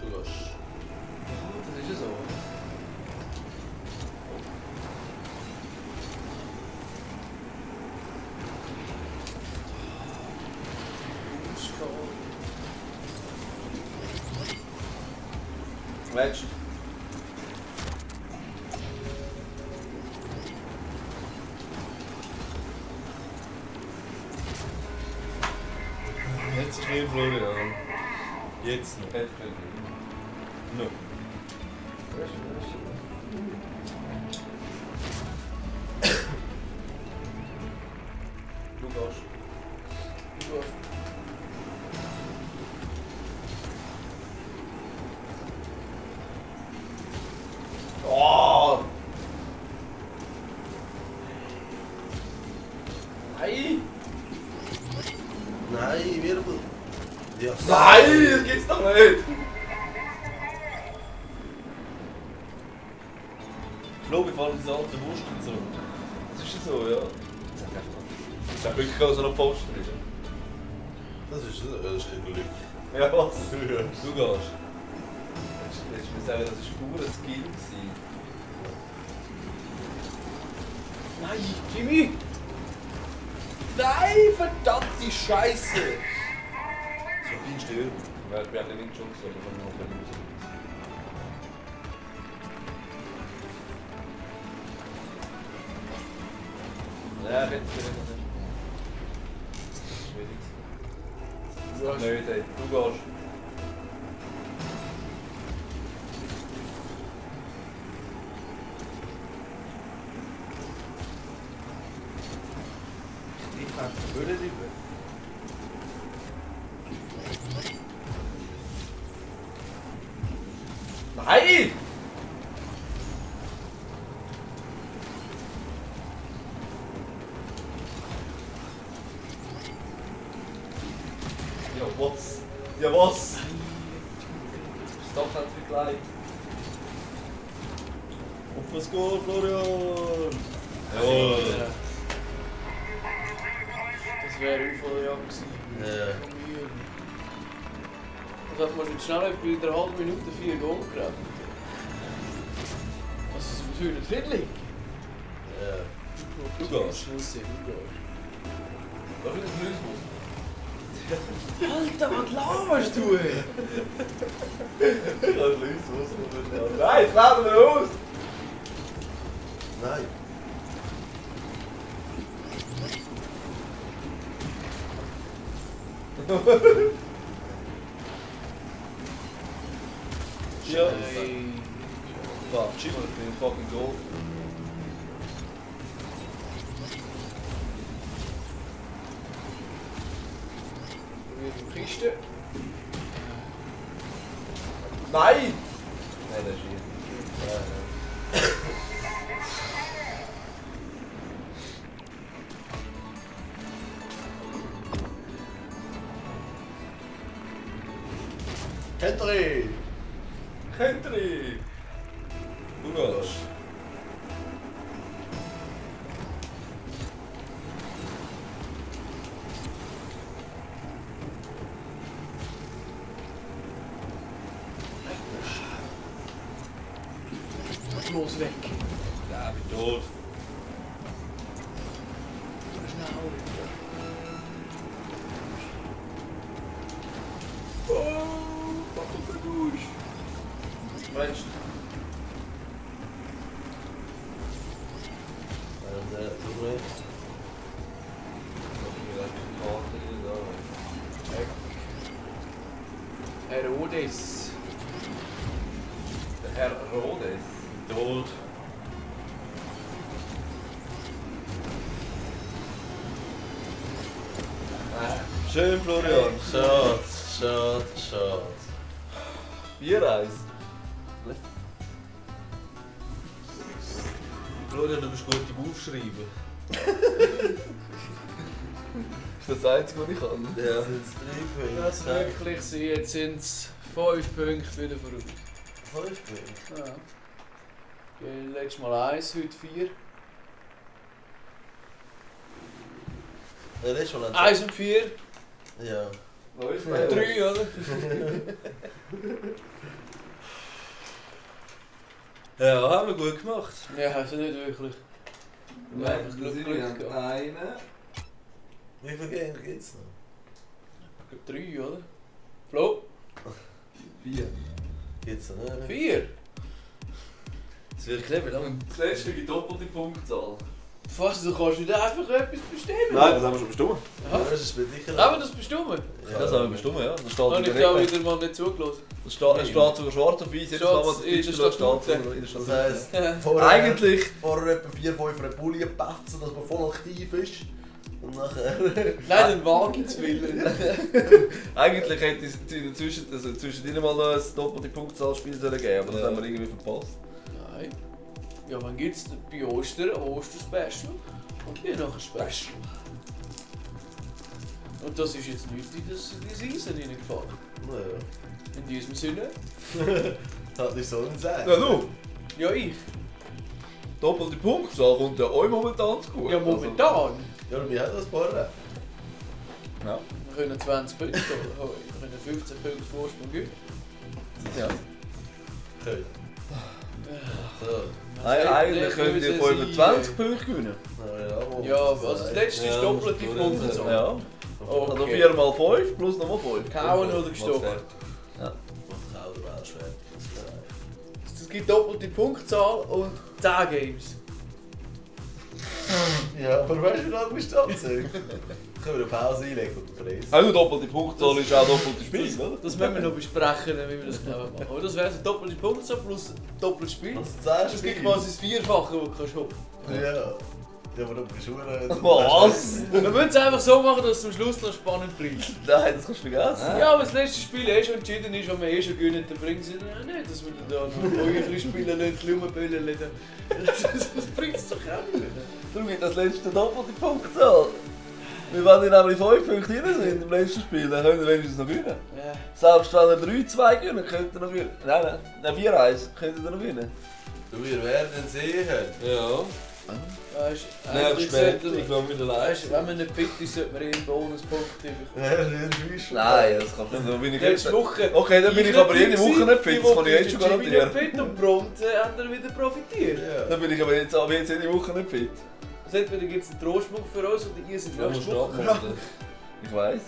Du gehst.
Das ist ja so. Weißt du?
Jetzt ist nicht Florian. Jetzt noch.
No. Du gehst. Oh! Nein!
Nein, Wirbel. Ja.
Nein, das gibt's doch nicht!
Flo, wir fahren ins alte Wurst zurück.
Das ist ja so, ja. Das ist wirklich auch so ein Poster.
Das ist kein Glück.
Ja, was?
Ja.
Du gehst. Willst du mir sagen, das war pure Skill?
Nein, Jimmy!
Nein, verdammte Scheiße!
So bin still.
Ja, ich bin eigentlich nicht schon so, aber noch ein bisschen. Ja, bitte, bitte, bitte. Schwierig. Nicht, ey. Du gehst. Ich kann die Höhle rüber. Nein! Ja, was? Ja, was? Stop das wie gleich.
Auf was geht, Florian?
Jawohl.
Das wäre Unfalljagd gewesen.
Ja.
Und hat man jetzt schnell etwa in einer halben Minute 4 Goal gerannt. Was ist das für ein Friedling?
Ja.
Du gehst. Du gehst.
Was ist das Lüsmus?
Alter, was laberst du, ey?
Ich habe Lüsmus und nein, ich lade mir aus!
Nein.
Ja.
Ey.
Fuck, Chip in fucking goal.
Probiert die Kiste.
Nein! Nein, das ist hier.
Henry!
Country!
Du gehst.
kampflos weg.
Ja, ich bin tot.
Oh, mach doch durch.
Mensch.
Herodes.
Der Herr Rhodes. Tot. Schön, Florian. Schade. Biereis. Florian, du bist gut im Aufschreiben. Ist das Einzige, was ich kann? Ja.
Das wirklich sein. Jetzt sind es 5 Punkte wieder voraus.
5 Punkte?
Ja. Letztes Mal 1, heute 4.
Ja, das ist schon
1 und 4.
Ja.
3, oder?
Ja, haben wir gut gemacht.
Ja, also nicht wirklich. Wir haben einfach Glück gehabt.
Einen.
Wie viele Gänge gibt es noch?
3, oder? Flo?
4.
Gibt es noch nicht?
4?
Das wird clever, dann.
Das letzte die doppelte Punktzahl.
Fast, du kannst nicht einfach etwas bestimmen.
Nein, das haben wir schon bestimmt.
Aha.
Das ist bedingt.
Haben wir das bestimmt?
Ja,
Das haben wir bestimmt, ja. Das steht
Habe
in
ich
der
da
Regel.
wieder mal nicht zugelassen.
Es steht sogar schwarz auf weiß, jedes Mal, was
In der
steht, steht
Statute.
in der Statute.
Das heisst,
Ja.
vorher etwa 4-5 Repulien petzen, dass man voll aktiv ist. Und nachher.
Nein, den Wagen zu willen.
Eigentlich hätte es zwischen ihnen mal noch ein doppelte Punktzahlspiel geben sollen, aber das haben wir irgendwie verpasst.
Nein. Ja, wann gibt es bei Ostern Oster-Special und Weihnachten-Special? Und das ist jetzt nicht in das Season hineingefallen.
Naja.
In diesem Sinne.
Hat nicht sollen sein.
Ja, du!
Ja, ich.
Doppelte Punktzahl kommt ja euch momentan zu gut.
Ja, momentan.
Ja, wir haben das paar.
Also, ja.
Wir können 20 Punkte holen. Wir können 15 Punkte Vorsprung geben.
Ja.
Okay. So.
Eigentlich könnt ihr 25 Punkte gewinnen.
Ja, also das letzte ist doppelte Punktzahl.
Ja. Also
Okay.
4 mal 5 plus nochmal 5.
Kauen oder gestochen?
Ja.
Macht auch der schwer.
Es gibt doppelte Punktzahl und 10 Games.
Ja, aber weißt du, wie lange bist du da? Können wir eine Pause einlegen und fressen?
Also doppelte Punktzahl ist auch doppelte Spiel, oder?
Das müssen wir noch besprechen, wie wir das genau machen. Aber das wäre so doppelte Punktzahl plus doppeltes Spiel.
Was sagst
Das
du?
gibt quasi das Vierfache, das du kannst holen.
Ja. Ja, aber du bist schon...
Was?
Wir müssen es einfach so machen, dass es am Schluss noch spannend bleibt.
Nein, das kannst du vergessen.
Ja, aber das letzte Spiel schon entschieden ist, wenn wir schon gewinnen, dann bringen sie ja nicht, dass wir da noch eure Spiele nicht rumbilden lassen. Das bringt es doch auch nicht.
Darum gibt das letzte doppelte Punktzahl. Wenn ihr nämlich 5 Punkte rein sind im letzten Spiel, dann könnt ihr wenigstens noch gewinnen.
Ja.
Selbst wenn ihr 3-2 gewinnen, könnt ihr noch gewinnen. Nein, 4-1 könnt ihr noch gewinnen.
Du, wir werden sehen.
Ja.
Weißt du,
Nein,
eigentlich
später,
sollten wir-
ich glaube wieder live.
Weißt du, wenn man nicht fit ist, sollte man einen Bonuspunkt bekommen.
Ja, das ist schon.
Nein, das kannst du nicht. Dann bin ich
Letzte Woche.
Okay, dann bin ich aber jede Woche nicht fit, das kann ich jetzt schon garantieren.
Fit und prompt hat er wieder profitiert.
Ja.
Dann bin ich aber jetzt jede Woche nicht fit.
Also entweder gibt es einen Trostbuch für uns oder ihr seid
Ja,
nächste
musst du
Woche.
abwarten.
Ich weiss.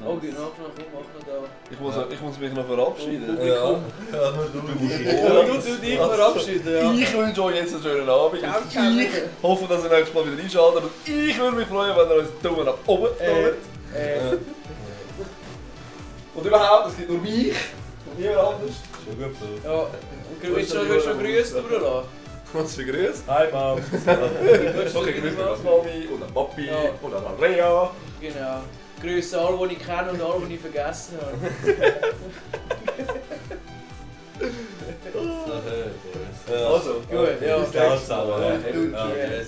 Okay, mach noch
Ich muss mich noch verabschieden.
da.
Ja,
Publikum.
ja, nur du nicht.
Ja, du dich verabschieden, ja.
Ich wünsche euch jetzt einen schönen Abend.
Ciao, ciao.
Ich hoffe, dass ihr nächstes Mal wieder einschaltet. Und ich würde mich freuen, wenn ihr uns einen Daumen nach oben tut. Und überhaupt, es gibt nur mich und niemand anders.
Schon gut so.
Ja, und willst du schon Grüße überlassen?
Was für Grüße.
Hi, Mom.
Okay, grüße an Mami und an Papi
Ja.
und an Andrea.
Genau. Grüße alle, die ich kenne und alle, die ich vergessen habe.
Ja.
Also,
Gut, ja.
Bis dann zusammen.
Gut,
Ja.
ja.